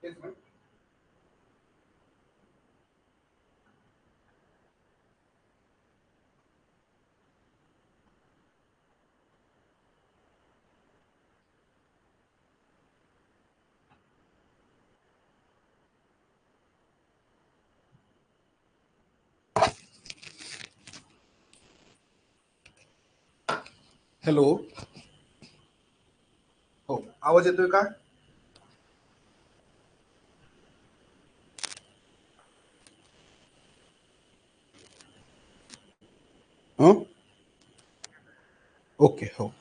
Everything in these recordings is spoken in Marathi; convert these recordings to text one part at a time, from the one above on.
हॅलो. हो, आवाज येतोय का? हं? ओके. हो.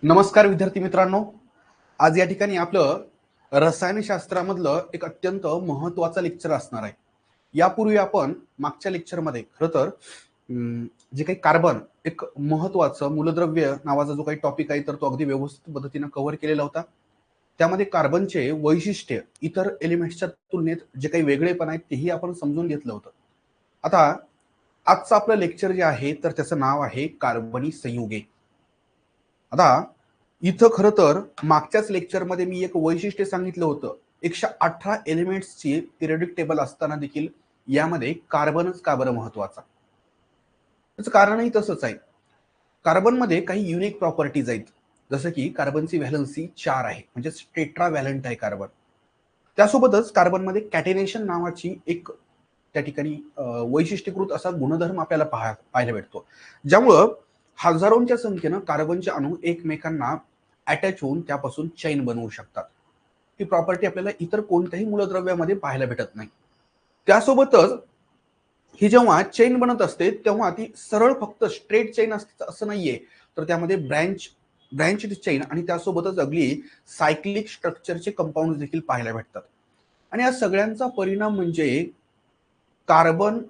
नमस्कार विद्यार्थी मित्रांनो. आज या ठिकाणी आपलं रसायनशास्त्रामधलं एक अत्यंत महत्वाचं लेक्चर असणार आहे. यापूर्वी आपण मागच्या लेक्चरमध्ये खरं तर जे काही कार्बन एक महत्वाचं मूलद्रव्य नावाचा जो काही टॉपिक आहे तर तो अगदी व्यवस्थित पद्धतीने कव्हर केलेला होता. त्यामध्ये कार्बनचे वैशिष्ट्य इतर एलिमेंट्सच्या तुलनेत जे काही वेगळेपण आहेत तेही आपण समजून घेतलं होतं. आता आजचं आपलं लेक्चर जे आहे तर त्याचं नाव आहे कार्बनी संयुगे. आता इथं खरं तर मागच्याच लेक्चरमध्ये मी एक वैशिष्ट्य सांगितलं होतं. 118 एलिमेंट्सची पिरियडिक टेबल असताना देखील यामध्ये कार्बनच का बरं महत्वाचा? त्याचं कारणही तसंच आहे. कार्बनमध्ये काही युनिक प्रॉपर्टीज आहेत. जसं की कार्बनची व्हॅलन्सी 4 आहे, म्हणजे टेट्रा व्हॅलंट आहे कार्बन. त्यासोबतच कार्बनमध्ये कॅटेनेशन नावाची एक त्या ठिकाणी वैशिष्ट्यीकृत असा गुणधर्म आपल्याला पाहायला भेटतो, ज्यामुळं हजारोंच्या संख्येनं कार्बनचे अणू एकमेकांना अटॅच होऊन त्यापासून चैन बनवू शकतात. ही प्रॉपर्टी आपल्याला इतर कोणत्याही मूलद्रव्यामध्ये पाहायला भेटत नाही. त्यासोबतच ही जेव्हा चेन बनत असते तेव्हा ती सरळ फक्त स्ट्रेट चेन असते असं नाहीये, तर त्यामध्ये ब्रँच चेन आणि त्यासोबतच अगदी सायक्लिक स्ट्रक्चरचे कंपाऊंड देखील पाहायला भेटतात. आणि या सगळ्यांचा परिणाम म्हणजे कार्बन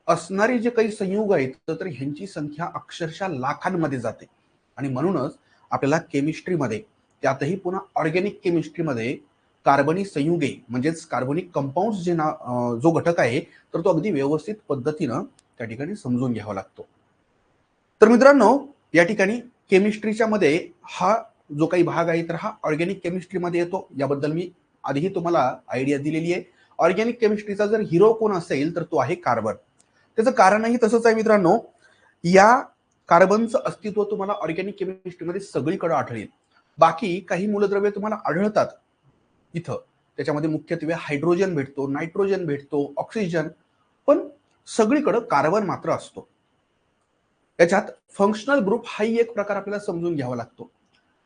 असणारे जे काही संयुग आहेत तर ह्यांची संख्या अक्षरशः लाखांमध्ये जाते. आणि म्हणूनच आपल्याला केमिस्ट्रीमध्ये, त्यातही पुन्हा ऑर्गॅनिक केमिस्ट्रीमध्ये कार्बनी संयुगे म्हणजेच कार्बनिक कंपाऊंड जो घटक आहे तर तो अगदी व्यवस्थित पद्धतीनं त्या ठिकाणी समजून घ्यावा लागतो. तर मित्रांनो, या ठिकाणी केमिस्ट्रीच्या मध्ये हा जो काही भाग आहे तर हा ऑर्गॅनिक केमिस्ट्रीमध्ये येतो. याबद्दल मी आधीही तुम्हाला आयडिया दिलेली आहे. ऑर्गॅनिक केमिस्ट्रीचा जर हिरो कोण असेल तर तो आहे कार्बन. त्याचं कारणही तसंच आहे मित्रांनो. या कार्बनचं अस्तित्व तुम्हाला ऑर्गॅनिक केमिस्ट्रीमध्ये सगळीकडे आढळेल. बाकी काही मूलद्रव्ये तुम्हाला आढळतात इथं, त्याच्यामध्ये मुख्यत्वे हायड्रोजन भेटतो, नायट्रोजन भेटतो, ऑक्सिजन, पण सगळीकडे कार्बन मात्र असतो. याच्यात फंक्शनल ग्रुप हाही एक प्रकार आपल्याला समजून घ्यावा लागतो,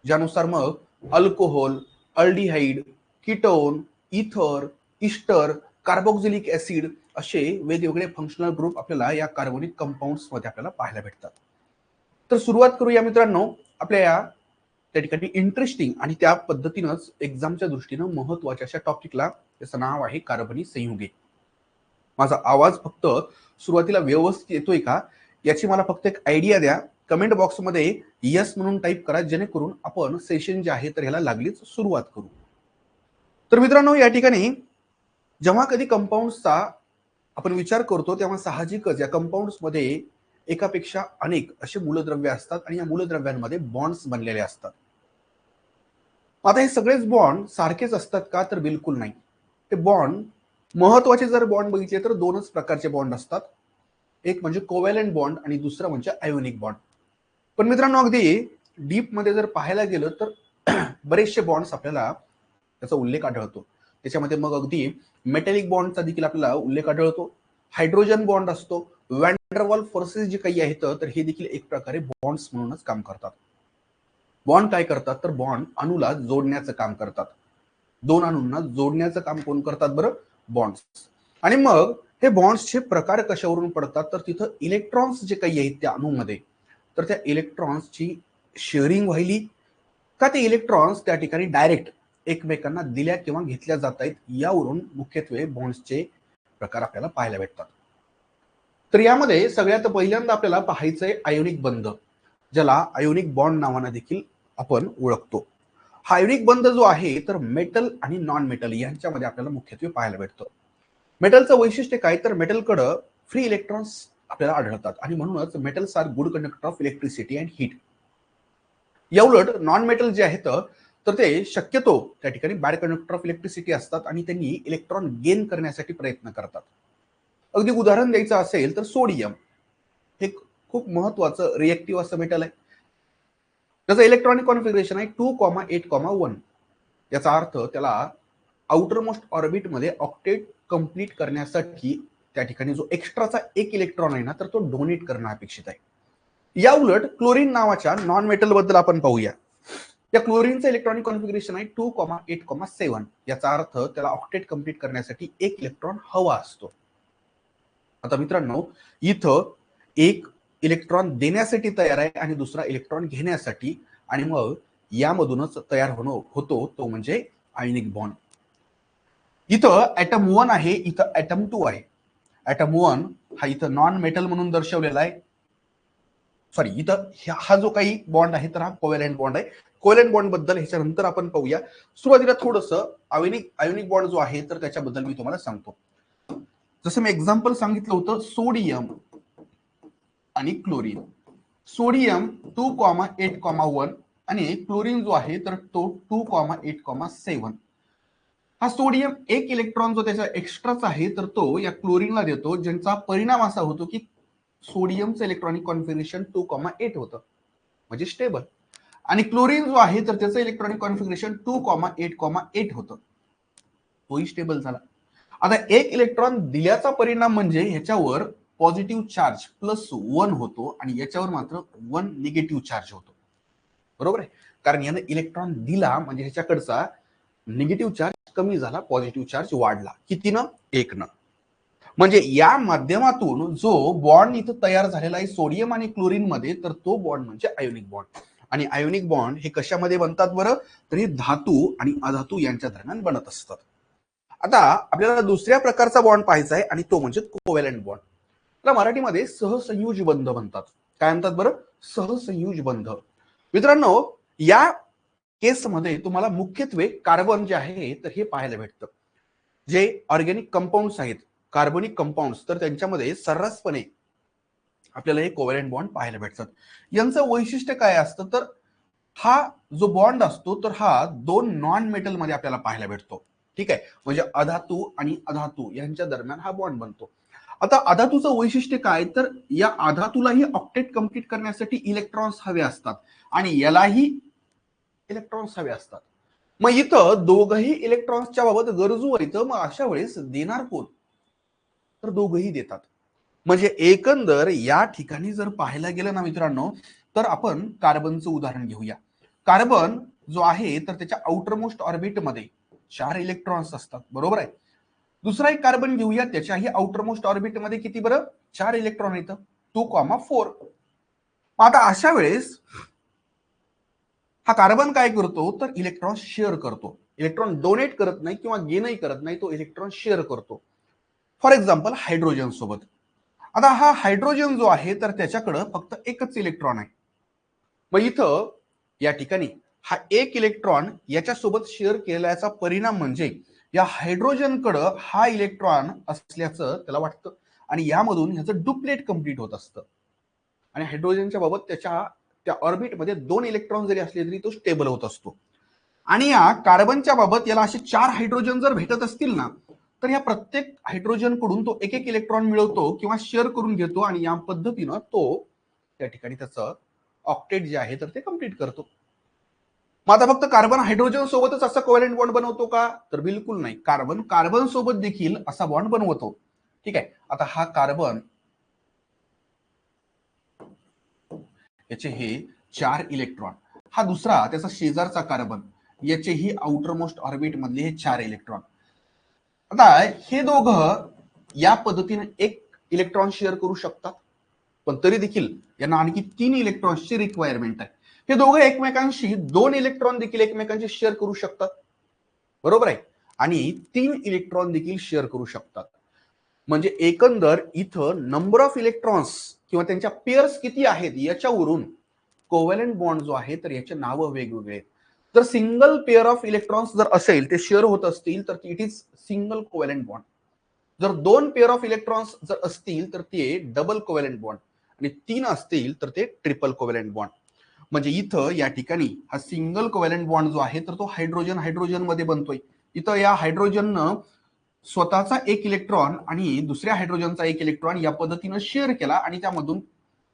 ज्यानुसार मग अल्कोहोल, अल्डिहाइड, कीटोन, इथर, इस्टर, कार्बोक्सिलिक ऍसिड असे वेगवेगळे फंक्शनल ग्रुप आपल्याला या कार्बनिक कंपाऊंड्स मध्ये आपल्याला पाहायला भेटतात. तर सुरुवात करूया मित्रांनो आपल्या या त्या ठिकाणी इंटरेस्टिंग आणि त्या पद्धतीनंच एक्झामच्या दृष्टीनं महत्वाच्या अशा टॉपिकला. त्याचं नाव आहे कार्बनी संयुगे. माझा आवाज फक्त सुरुवातीला व्यवस्थित येतोय का याची मला फक्त एक आयडिया द्या. कमेंट बॉक्समध्ये यस म्हणून टाईप करा, जेणेकरून आपण सेशन जे आहे तर ह्याला लागलीच सुरुवात करू. तर मित्रांनो, या ठिकाणी जेव्हा कधी कंपाऊंड्सचा आपण विचार करतो तेव्हा साहजिकच या कंपाऊंड्समध्ये एकापेक्षा अनेक असे मूलद्रव्य असतात आणि या मूलद्रव्यांमध्ये बॉन्ड्स बनलेले असतात. आता हे सगळेच बॉन्ड सारखेच असतात का तर बिलकुल नाही. ते बॉन्ड महत्वाचे जर बॉन्ड बघितले तर दोनच प्रकारचे बॉन्ड असतात. एक म्हणजे कोव्हॅलंट बॉन्ड आणि दुसरं म्हणजे आयोनिक बॉन्ड. पण मित्रांनो, अगदी डीप मध्ये जर पाहायला गेलं तर बरेचसे बॉन्ड्स आपल्याला त्याचा उल्लेख आढळतो. त्याच्यामध्ये मग अगदी मेटॅलिक बॉन्डचा देखील आपल्याला उल्लेख आढळतो. हायड्रोजन बॉन्ड असतो. वॅन फोर्सेस जे काही आहेत तर हे देखील एक प्रकारे बॉन्ड्स म्हणूनच काम करतात. बॉन्ड काय करतात तर बॉन्ड अणूला जोडण्याचं काम करतात. दोन अणूंना जोडण्याचं काम कोण करतात बरं? बॉन्ड्स. आणि मग हे बॉन्ड्सचे प्रकार कशावरून पडतात तर तिथं इलेक्ट्रॉन्स जे काही आहेत त्या अणूमध्ये, तर त्या इलेक्ट्रॉन्सची शेअरिंग व्हायली का ते इलेक्ट्रॉन्स त्या ठिकाणी डायरेक्ट एकमेकांना दिल्या किंवा घेतल्या जात आहेत, यावरून मुख्यत्वे बॉन्ड्सचे प्रकार आपल्याला पाहायला भेटतात. तर यामध्ये सगळ्यात पहिल्यांदा आपल्याला पाहायचंय आयोनिक बंध, ज्याला आयोनिक बॉन्ड नावाने देखील आपण ओळखतो. हा आयोनिक बंध जो आहे तर मेटल आणि नॉन मेटल यांच्यामध्ये आपल्याला मुख्यत्वे पाहायला भेटतो. मेटलचं वैशिष्ट्य काय, तर मेटलकडं फ्री इलेक्ट्रॉन्स आपल्याला आढळतात आणि म्हणूनच metals are good conductor of electricity and heat. याउलट नॉन मेटल जे आहेत तर ते शक्यतो त्या ठिकाणी बॅड कंडक्टर ऑफ इलेक्ट्रिसिटी असतात आणि त्यांनी इलेक्ट्रॉन गेन करण्यासाठी प्रयत्न करतात. अगदी उदाहरण द्यायचं असेल तर सोडियम हे खूप महत्वाचं रिएक्टिव्ह असं मेटल आहे. त्याचं इलेक्ट्रॉनिक कॉन्फिगरेशन आहे 2,8,1. याचा अर्थ त्याला आउटर मोस्ट ऑर्बिट मध्ये ऑक्टेट कंप्लीट करण्यासाठी त्या ठिकाणी जो एक्स्ट्राचा एक इलेक्ट्रॉन आहे ना तर तो डोनेट करणं अपेक्षित आहे. या उलट क्लोरीन नावाच्या नॉन मेटल बद्दल आपण पाहूया. या क्लोरीनचं इलेक्ट्रॉनिक कॉन्फिगरेशन आहे 2,8,7. याचा अर्थ त्याला ऑक्टेट कंप्लीट करण्यासाठी एक इलेक्ट्रॉन हवा असतो. आता मित्रांनो, इथं एक इलेक्ट्रॉन देण्यासाठी तयार आहे आणि दुसरा इलेक्ट्रॉन घेण्यासाठी, आणि मग यामधूनच तयार होतो तो म्हणजे आयनिक बॉन्ड. इथं ऍटम 1 आहे, इथं ऍटम 2 आहे. ऍटम 1 हा इथं नॉन मेटल म्हणून दर्शवलेला आहे. सॉरी, इथं हा जो काही बॉन्ड आहे तर हा कोव्हॅलेंट बॉन्ड आहे. कोव्हॅलेंट बॉन्ड बद्दल ह्याच्यानंतर आपण पाहूया. सुरुवातीला थोडंसं आयोनिक बॉन्ड जो आहे तर त्याच्याबद्दल मी तुम्हाला सांगतो. जसं मी एक्झाम्पल सांगितलं होतं सोडियम आणि क्लोरीन. सोडियम 2,8,1 आणि क्लोरीन जो आहे तर तो 2,8,7. हा सोडियम एक इलेक्ट्रॉन जो त्याचा एक्स्ट्राचा आहे तर तो या क्लोरीनला देतो, ज्यांचा परिणाम असा होतो की सोडियमचं इलेक्ट्रॉनिक कॉन्फिगरेशन 2,8 होतं, म्हणजे स्टेबल. आणि क्लोरीन जो आहे तर त्याचं इलेक्ट्रॉनिक कॉन्फिगरेशन 2,8,8 होतं, तोही स्टेबल झाला. आता एक इलेक्ट्रॉन दिल्याचा परिणाम म्हणजे ह्याच्यावर पॉझिटिव्ह चार्ज +1 होतो आणि याच्यावर मात्र 1 निगेटिव्ह चार्ज होतो. बरोबर आहे, कारण यानं इलेक्ट्रॉन दिला म्हणजे ह्याच्याकडचा निगेटिव्ह चार्ज कमी झाला, पॉझिटिव्ह चार्ज वाढला. कितीनं? 1नं. म्हणजे या माध्यमातून जो बॉन्ड इथं तयार झालेला आहे सोडियम आणि क्लोरीन मध्ये, तर तो बॉन्ड म्हणजे आयोनिक बॉन्ड. आणि आयोनिक बॉन्ड हे कशामध्ये बनतात बरं, तर हे धातू आणि अधातू यांच्या दरम्यान बनत असतात. आता आपल्याला दुसऱ्या प्रकारचा बॉन्ड पाहायचा आहे आणि तो म्हणजे कोव्हॅलेंट बॉन्ड. त्याला मराठीमध्ये सहसंयुज बंध म्हणतात. काय म्हणतात बरं? सहसंयुज बंध. मित्रांनो, या केसमध्ये तुम्हाला मुख्यत्वे कार्बन जे आहे तर हे पाहायला भेटतं. जे ऑर्गॅनिक कंपाऊंड्स आहेत, कार्बनिक कंपाऊंड्स, तर त्यांच्यामध्ये सर्रासपणे आपल्याला हे कोव्हॅलेंट बॉन्ड पाहायला भेटतात. यांचं वैशिष्ट्य काय असतं, तर हा जो बॉन्ड असतो तर हा दोन नॉन मेटल मध्ये आपल्याला पाहायला भेटतो. ठीक आहे, म्हणजे अधातू आणि अधातू यांच्या दरम्यान हा बॉन्ड बनतो. आता अधातूचं वैशिष्ट्य काय, तर या अधातूलाही ऑक्टेट कंप्लीट करण्यासाठी इलेक्ट्रॉन्स हवे असतात आणि यालाही इलेक्ट्रॉन्स हवे असतात. मग इथं दोघही इलेक्ट्रॉन्सच्या बाबत गरजू आहेत, मग अशा वेळेस देणार कोण, तर दोघही देतात. म्हणजे एकंदर या ठिकाणी जर पाहायला गेलं ना मित्रांनो, तर आपण कार्बनचं उदाहरण घेऊया. कार्बन जो आहे तर त्याच्या आउटर मोस्ट ऑर्बिट मध्ये 4 इलेक्ट्रॉन्स असतात, बरोबर आहे. दुसरा एक कार्बन घेऊया, त्याच्याही आउटर मोस्ट ऑर्बिट मध्ये किती बरं, 4 इलेक्ट्रॉन येतं, 2,4. आता अशा वेळेस हा कार्बन काय करतो, तर इलेक्ट्रॉन शेअर करतो. इलेक्ट्रॉन डोनेट करत नाही किंवा गेनही करत नाही, तो इलेक्ट्रॉन शेअर करतो. फॉर एक्झाम्पल हायड्रोजन सोबत. आता हा हायड्रोजन जो आहे तर त्याच्याकडं फक्त एकच इलेक्ट्रॉन आहे. मग इथं या ठिकाणी हा एक इलेक्ट्रॉन याच्यासोबत शेअर केल्याचा परिणाम म्हणजे या हायड्रोजनकडं हा इलेक्ट्रॉन असल्याचं त्याला वाटतं आणि यामधून ह्याचं डुप्लेट कंप्लीट होत असतं. आणि हायड्रोजनच्या बाबत त्याच्या त्या ऑर्बिटमध्ये 2 इलेक्ट्रॉन जरी असले तरी तो स्टेबल होत असतो. आणि या कार्बनच्या बाबत याला असे 4 हायड्रोजन जर भेटत असतील ना, तर या प्रत्येक हायड्रोजन कडून तो एक एक इलेक्ट्रॉन मिळवतो किंवा शेअर करून घेतो आणि या पद्धतीनं तो त्या ठिकाणी त्याचं ऑक्टेट जे आहे तर ते कंप्लीट करतो. मग आता फक्त कार्बन हायड्रोजन सोबतच असा कोव्हॅलेंट बॉन्ड बनवतो का, तर बिलकुल नाही. कार्बन कार्बन सोबत देखील असा बॉन्ड बनवतो. ठीक आहे, आता हा कार्बन याचे हे 4 इलेक्ट्रॉन, हा दुसरा त्याचा शेजारचा कार्बन, याचेही आउटर मोस्ट ऑर्बिट मधले हे 4 इलेक्ट्रॉन. आता हे दोघं या पद्धतीने एक इलेक्ट्रॉन शेअर करू शकतात, पण तरी देखील यांना आणखी 3 इलेक्ट्रॉन्सची रिक्वायरमेंट आहे. हे दोघं एकमेकांशी 2 इलेक्ट्रॉन देखील एकमेकांशी शेअर करू शकतात. बरोबर आहे. आणि 3 इलेक्ट्रॉन देखील शेअर करू शकतात. म्हणजे एकंदर इथं नंबर ऑफ इलेक्ट्रॉन्स किंवा त्यांच्या पेअर्स किती आहेत याच्यावरून कोव्हॅलंट बॉन्ड जो आहे तर याचे नावं वेगवेगळे आहेत. जर सिंगल पेअर ऑफ इलेक्ट्रॉन्स जर असेल ते शेअर होत असतील तर it is single covalent bond. जर 2 पेअर ऑफ इलेक्ट्रॉन्स जर असतील तर ते डबल कोव्हॅलंट बॉन्ड आणि 3 असतील तर ते ट्रिपल कोव्हॅलंट बॉन्ड. म्हणजे इथं या ठिकाणी हा सिंगल कोव्हॅलंट बॉन्ड जो आहे तर तो हायड्रोजन हायड्रोजन मध्ये बनतोय. इथं या हायड्रोजननं स्वतःचा एक इलेक्ट्रॉन आणि दुसऱ्या हायड्रोजनचा एक इलेक्ट्रॉन या पद्धतीनं शेअर केला आणि त्यामधून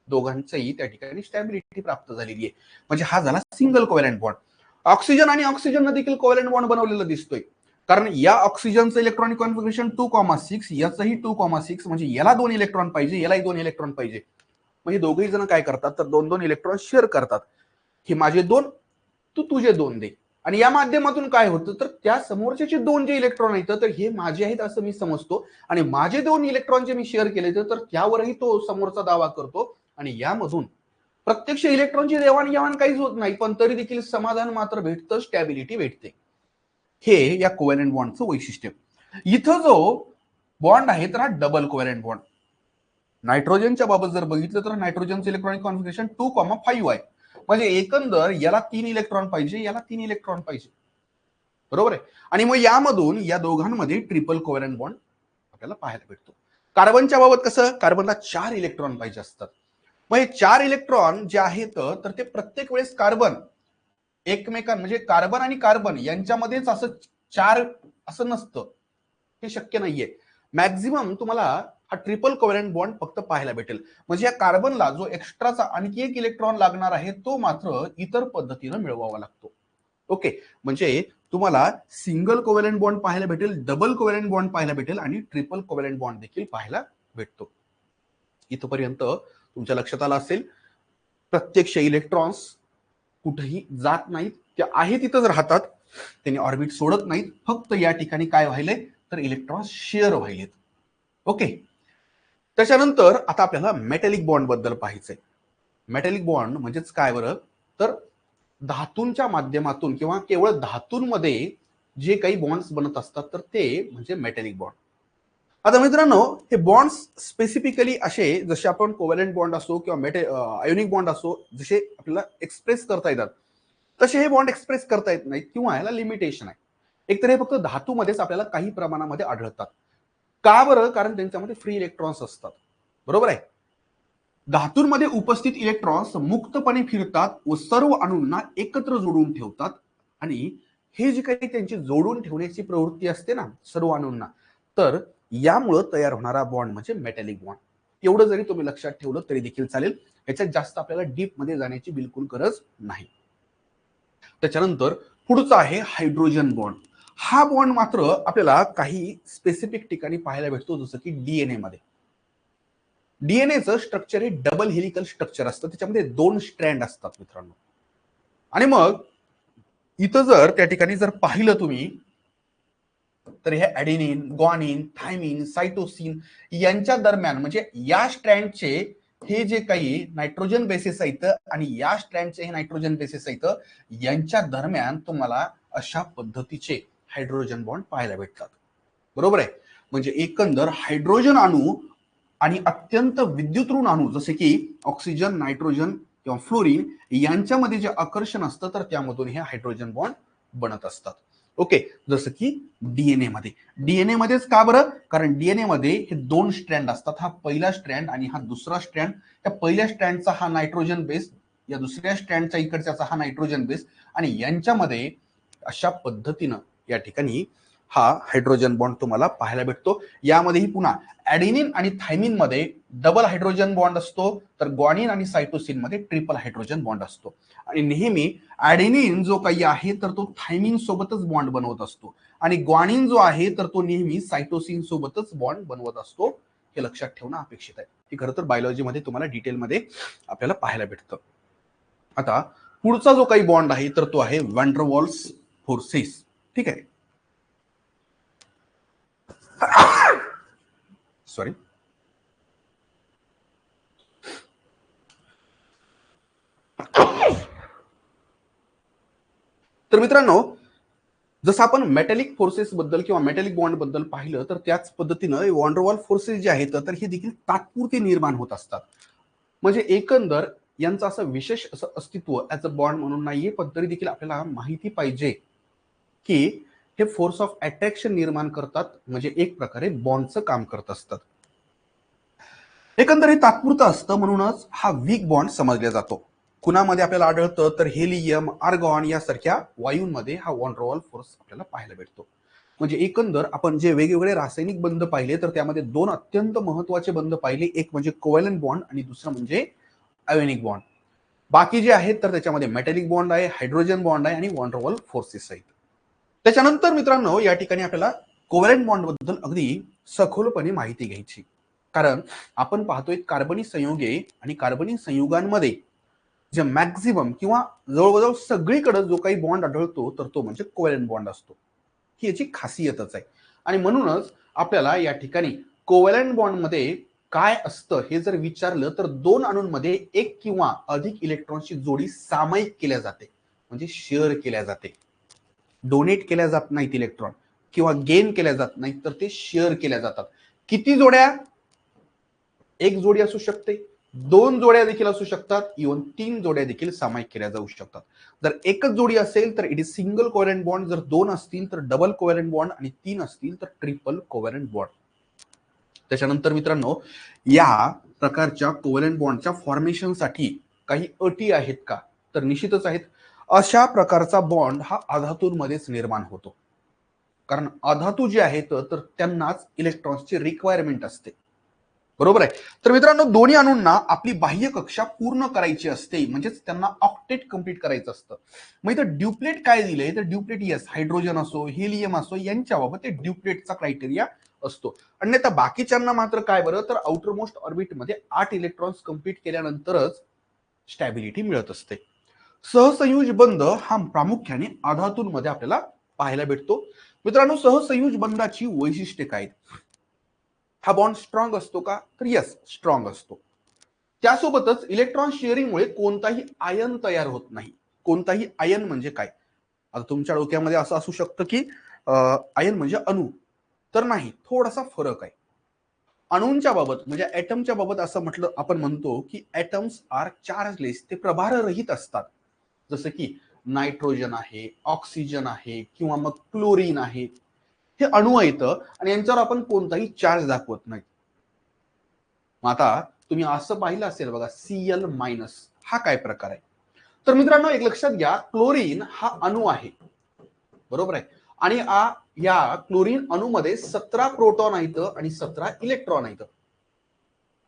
दोघांचंही त्या ठिकाणी स्टॅबिलिटी प्राप्त झालेली आहे. म्हणजे हा झाला सिंगल कोव्हॅलंट बॉन्ड. ऑक्सिजन आणि ऑक्सिजन देखील कोव्हॅलंट बॉन्ड बनवलेला दिसतोय. कारण या ऑक्सिजनचं इलेक्ट्रॉनिक कॉन्फिगरेशन 2,6 याचंही 2,6 म्हणजे याला 2 इलेक्ट्रॉन पाहिजे यालाही 2 इलेक्ट्रॉन पाहिजे. म्हणजे दोघेही जण काय करतात तर 2-2 इलेक्ट्रॉन शेअर करतात. हे माझे 2 तू तुझे 2 दे. आणि या माध्यमातून काय होतं तर त्या समोरचे 2 जे इलेक्ट्रॉन आहेत तर हे माझे आहेत असं मी समजतो आणि माझे 2 इलेक्ट्रॉन जे मी शेअर केले तर त्यावरही तो समोरचा दावा करतो आणि यामधून प्रत्यक्ष इलेक्ट्रॉनची देवाणघेवाण काहीच होत नाही पण तरी देखील समाधान मात्र भेटतं, स्टॅबिलिटी भेटते. हे या कोव्हॅलंट बॉन्डचं वैशिष्ट्य. इथं जो बॉन्ड आहे तर हा डबल कोव्हॅलंट बॉन्ड. नायट्रोजनच्या बाबत जर बघितलं तर नायट्रोजनचं इलेक्ट्रॉनिक कॉन्फिगरेशन 2,5 आहे. म्हणजे एकंदर याला 3 इलेक्ट्रॉन पाहिजे याला 3 इलेक्ट्रॉन पाहिजे. बरोबर आहे. आणि मग यामधून या दोघांमध्ये ट्रिपल कोव्हॅलंट बॉन्ड आपल्याला पाहायला भेटतो. कार्बनच्या बाबत कसं कार्बनला 4 इलेक्ट्रॉन पाहिजे असतात. मग हे 4 इलेक्ट्रॉन जे आहेत तर ते प्रत्येक वेळेस कार्बन एकमेकां म्हणजे कार्बन आणि कार्बन यांच्यामध्येच असं 4 असं नसतं. हे शक्य नाहीये. मॅक्झिमम तुम्हाला हा ट्रिपल कोव्हॅलंट बॉन्ड फक्त पाहायला भेटेल. म्हणजे या कार्बनला जो एक्स्ट्राचा आणखी एक इलेक्ट्रॉन लागणार आहे तो मात्र इतर पद्धतीनं मिळवावा लागतो. ओके. म्हणजे तुम्हाला सिंगल कोव्हॅलंट बॉन्ड पाहायला भेटेल, डबल कोव्हॅलंट बॉन्ड पाहायला भेटेल आणि ट्रिपल कोव्हॅलंट बॉन्ड देखील पाहायला भेटतो. इथपर्यंत तुमच्या लक्षात आलं असेल. प्रत्यक्ष इलेक्ट्रॉन्स कुठेही जात नाहीत, ते आहे तिथंच राहतात. त्यांनी ऑर्बिट सोडत नाहीत. फक्त या ठिकाणी काय व्हायलंय तर इलेक्ट्रॉन्स शेअर व्हायलेत. ओके. त्याच्यानंतर आता आपल्याला मेटॅलिक बॉन्ड बद्दल पाहायचंय. मेटॅलिक बॉन्ड म्हणजेच काय बरं तर धातूंच्या माध्यमातून किंवा केवळ धातूंमध्ये जे काही बॉन्ड्स बनत असतात तर ते म्हणजे मेटॅलिक बॉन्ड. आता मित्रांनो हे बॉन्ड्स स्पेसिफिकली असे जसे आपण कोव्हॅलंट बॉन्ड असो किंवा आयोनिक बॉन्ड असो जसे आपल्याला एक्सप्रेस करता येतात तसे हे बॉन्ड एक्सप्रेस करता येत नाहीत किंवा याला लिमिटेशन आहे. एकतर हे फक्त धातूमध्येच आपल्याला काही प्रमाणामध्ये आढळतात. का बरं कारण त्यांच्यामध्ये फ्री इलेक्ट्रॉन्स असतात. बरोबर आहे. धातूंमध्ये उपस्थित इलेक्ट्रॉन्स मुक्तपणे फिरतात व सर्व अणूंना एकत्र जोडून ठेवतात आणि हे जे काही त्यांची जोडून ठेवण्याची प्रवृत्ती असते ना सर्व अणूंना तर यामुळे तयार होणारा बॉन्ड म्हणजे मेटॅलिक बॉन्ड. एवढं जरी तुम्ही लक्षात ठेवलं तरी देखील चालेल. याच्यात जास्त आपल्याला डीप मध्ये जाण्याची बिलकुल गरज नाही. त्याच्यानंतर पुढचा आहे हायड्रोजन बॉन्ड. हा बॉन्ड मात्र आपल्याला काही स्पेसिफिक ठिकाणी पाहायला भेटतो जसं की डीएनए मध्ये. डीएनएचं स्ट्रक्चर हे डबल हेलिकल स्ट्रक्चर असतं. त्याच्यामध्ये 2 स्ट्रँड असतात मित्रांनो. आणि मग इथं जर त्या ठिकाणी जर पाहिलं तुम्ही तर हे ऍडेनिन, ग्वानिन, थायमिन, सायटोसिन यांच्या दरम्यान म्हणजे या स्ट्रँडचे हे जे काही नायट्रोजन बेसिस आहेत आणि या स्ट्रँडचे हे नायट्रोजन बेसिस आहेत यांच्या दरम्यान तुम्हाला अशा पद्धतीचे हायड्रोजन बॉन्ड पाहायला भेटतात. बरोबर आहे. म्हणजे एकंदर हायड्रोजन अणू आणि अत्यंत विद्युत ऋण अणू जसे की ऑक्सिजन, नायट्रोजन किंवा फ्लोरीन यांच्यामध्ये जे आकर्षण असतं तर त्यामधून हे हायड्रोजन बॉन्ड बनत असतात. ओके. जसं की डीएनए मध्ये. डीएनए मध्येच का बरं कारण डीएनए मध्ये हे 2 स्ट्रँड असतात. हा पहिला स्ट्रँड आणि हा दुसरा स्ट्रँड. त्या पहिल्या स्ट्रँडचा हा नायट्रोजन बेस या दुसऱ्या स्ट्रँडचा इकडच्याचा हा नायट्रोजन बेस आणि यांच्यामध्ये अशा पद्धतीनं या ठिकाणी हा हायड्रोजन बॉन्ड तुम्हाला पाहायला भेटतो. यामध्येही पुन्हा ऍडेनिन आणि थायमिन मध्ये डबल हायड्रोजन बॉन्ड असतो तर ग्वानिन आणि सायटोसिन मध्ये ट्रिपल हायड्रोजन बॉन्ड असतो. आणि नेहमी ऍडेनिन जो काही आहे तर तो थायमिन सोबतच बॉन्ड बनवत असतो आणि ग्वानिन जो आहे तर तो नेहमी सायटोसिन सोबतच बॉन्ड बनवत असतो. हे लक्षात ठेवणं अपेक्षित आहे. हे खरं तर बायोलॉजीमध्ये तुम्हाला डिटेलमध्ये आपल्याला पाहायला भेटतं. आता पुढचा जो काही बॉन्ड आहे तर तो आहे वॅन्डरवॉल्स फोर्सेस. ठीक आहे. सॉरी. तर मित्रांनो जसं आपण मेटॅलिक फोर्सेस बद्दल किंवा मेटॅलिक बॉन्ड बद्दल पाहिलं तर त्याच पद्धतीनं वॉन्डरवॉल फोर्सेस जे आहेत तर हे देखील तात्पुरते निर्माण होत असतात. म्हणजे एकंदर यांचं असं विशेष असं अस्तित्व ऍज अ बॉन्ड म्हणून नाहीये, पण तरी देखील आपल्याला माहिती पाहिजे की हे फोर्स ऑफ अट्रॅक्शन निर्माण करतात, म्हणजे एक प्रकारे बॉन्डचं काम करत असतात. एकंदरीत तात्पुरतं असतं म्हणूनच हा वीक बॉन्ड समजला जातो. कुणामध्ये आपल्याला आढळतं तर हेलियम, आर्गॉन यासारख्या वायूंमध्ये हा वॉन्डरवॉल फोर्स आपल्याला पाहायला भेटतो. म्हणजे एकंदर आपण जे वेगवेगळे रासायनिक बंध पाहिले तर त्यामध्ये दोन अत्यंत महत्वाचे बंध पाहिले, एक म्हणजे कोव्हॅलंट बॉन्ड आणि दुसरं म्हणजे आयोनिक बॉन्ड. बाकी जे आहेत तर त्याच्यामध्ये मेटॅलिक बॉन्ड आहे, हायड्रोजन बॉन्ड आहे आणि वॉन्डरवॉल फोर्सेस आहेत. त्याच्यानंतर मित्रांनो या ठिकाणी आपल्याला कोव्हॅलंट बॉन्ड बद्दल अगदी सखोलपणे माहिती घ्यायची, कारण आपण पाहतोय कार्बनी संयुगे आणि कार्बनी संयुगांमध्ये जे मॅक्झिमम किंवा जवळजवळ सगळीकडे जो काही बॉन्ड आढळतो तर तो म्हणजे कोव्हॅलंट बॉन्ड असतो. ही याची खासियतच आहे. आणि म्हणूनच आपल्याला या ठिकाणी कोव्हॅलंट बॉन्ड मध्ये काय असतं हे जर विचारलं तर दोन अणूंमध्ये एक किंवा अधिक इलेक्ट्रॉनची जोडी सामायिक केल्या जाते, म्हणजे शेअर केल्या जाते. डोनेट केल्या जात नाहीत इलेक्ट्रॉन किंवा गेन केल्या जात नाहीत, तर ते शेअर केल्या जातात. किती जोड्या? एक जोडी असू शकते, दोन जोड्या देखील असू शकतात, इव्हन तीन जोड्या देखील सामायिक केल्या जाऊ शकतात. जर एकच जोडी असेल तर it is single covalent bond, जर दोन असतील तर डबल कोव्हॅलंट बॉन्ड आणि तीन असतील तर ट्रिपल कोव्हॅलंट बॉन्ड. त्याच्यानंतर मित्रांनो या प्रकारच्या कोव्हॅलंट बॉन्डच्या फॉर्मेशनसाठी काही अटी आहेत का? तर निश्चितच आहेत. अशा प्रकारचा बॉन्ड हा अधातूंमध्येच निर्माण होतो, कारण अधातू जे आहेत तर त्यांनाच इलेक्ट्रॉन्सची रिक्वायरमेंट असते. बरोबर आहे. तर मित्रांनो दोन्ही अणूंना आपली बाह्य कक्षा पूर्ण करायची असते, म्हणजेच त्यांना ऑक्टेट कंप्लीट करायचं असतं. मग इथं ड्युप्लेट काय दिलंय तर ड्युप्लेट येस हायड्रोजन असो हेलियम असो यांच्याबाबत ते ड्युप्लेटचा क्रायटेरिया असतो. अन्यथा बाकीच्यांना मात्र काय बरं तर आउटर मोस्ट ऑर्बिटमध्ये 8 इलेक्ट्रॉन्स कंप्लीट केल्यानंतरच स्टॅबिलिटी मिळत असते. सहसंयुज बंध हा प्रामुख्याने अधातूंमध्ये आपल्याला पाहायला भेटतो. मित्रांनो सहसंयुज बंधाची वैशिष्ट्ये काय? हा बॉन्ड स्ट्रॉंग असतो का तर यस स्ट्रॉंग असतो. त्यासोबतच इलेक्ट्रॉन शेअरिंगमुळे कोणताही आयन तयार होत नाही. कोणताही आयन म्हणजे काय? आता तुमच्या डोक्यामध्ये असं असू शकतं की आयन म्हणजे अणू, तर नाही, थोडासा फरक आहे. अणूंच्या बाबत म्हणजे ऍटमच्या बाबत असं म्हटलं आपण म्हणतो की ऍटम्स आर चार्जलेस, ते प्रभाररहित असतात. जसं की नायट्रोजन आहे, ऑक्सिजन आहे किंवा मग क्लोरीन आहे, हे अणू आहेत आणि यांच्यावर आपण कोणताही चार्ज दाखवत नाही. मग आता तुम्ही असं पाहिलं असेल बघा Cl मायनस, हा काय प्रकार आहे? तर मित्रांनो एक लक्षात घ्या, क्लोरीन हा अणू आहे, बरोबर आहे, आणि या क्लोरीन अणूमध्ये 17 प्रोटॉन आहेत आणि 17 इलेक्ट्रॉन आहेत.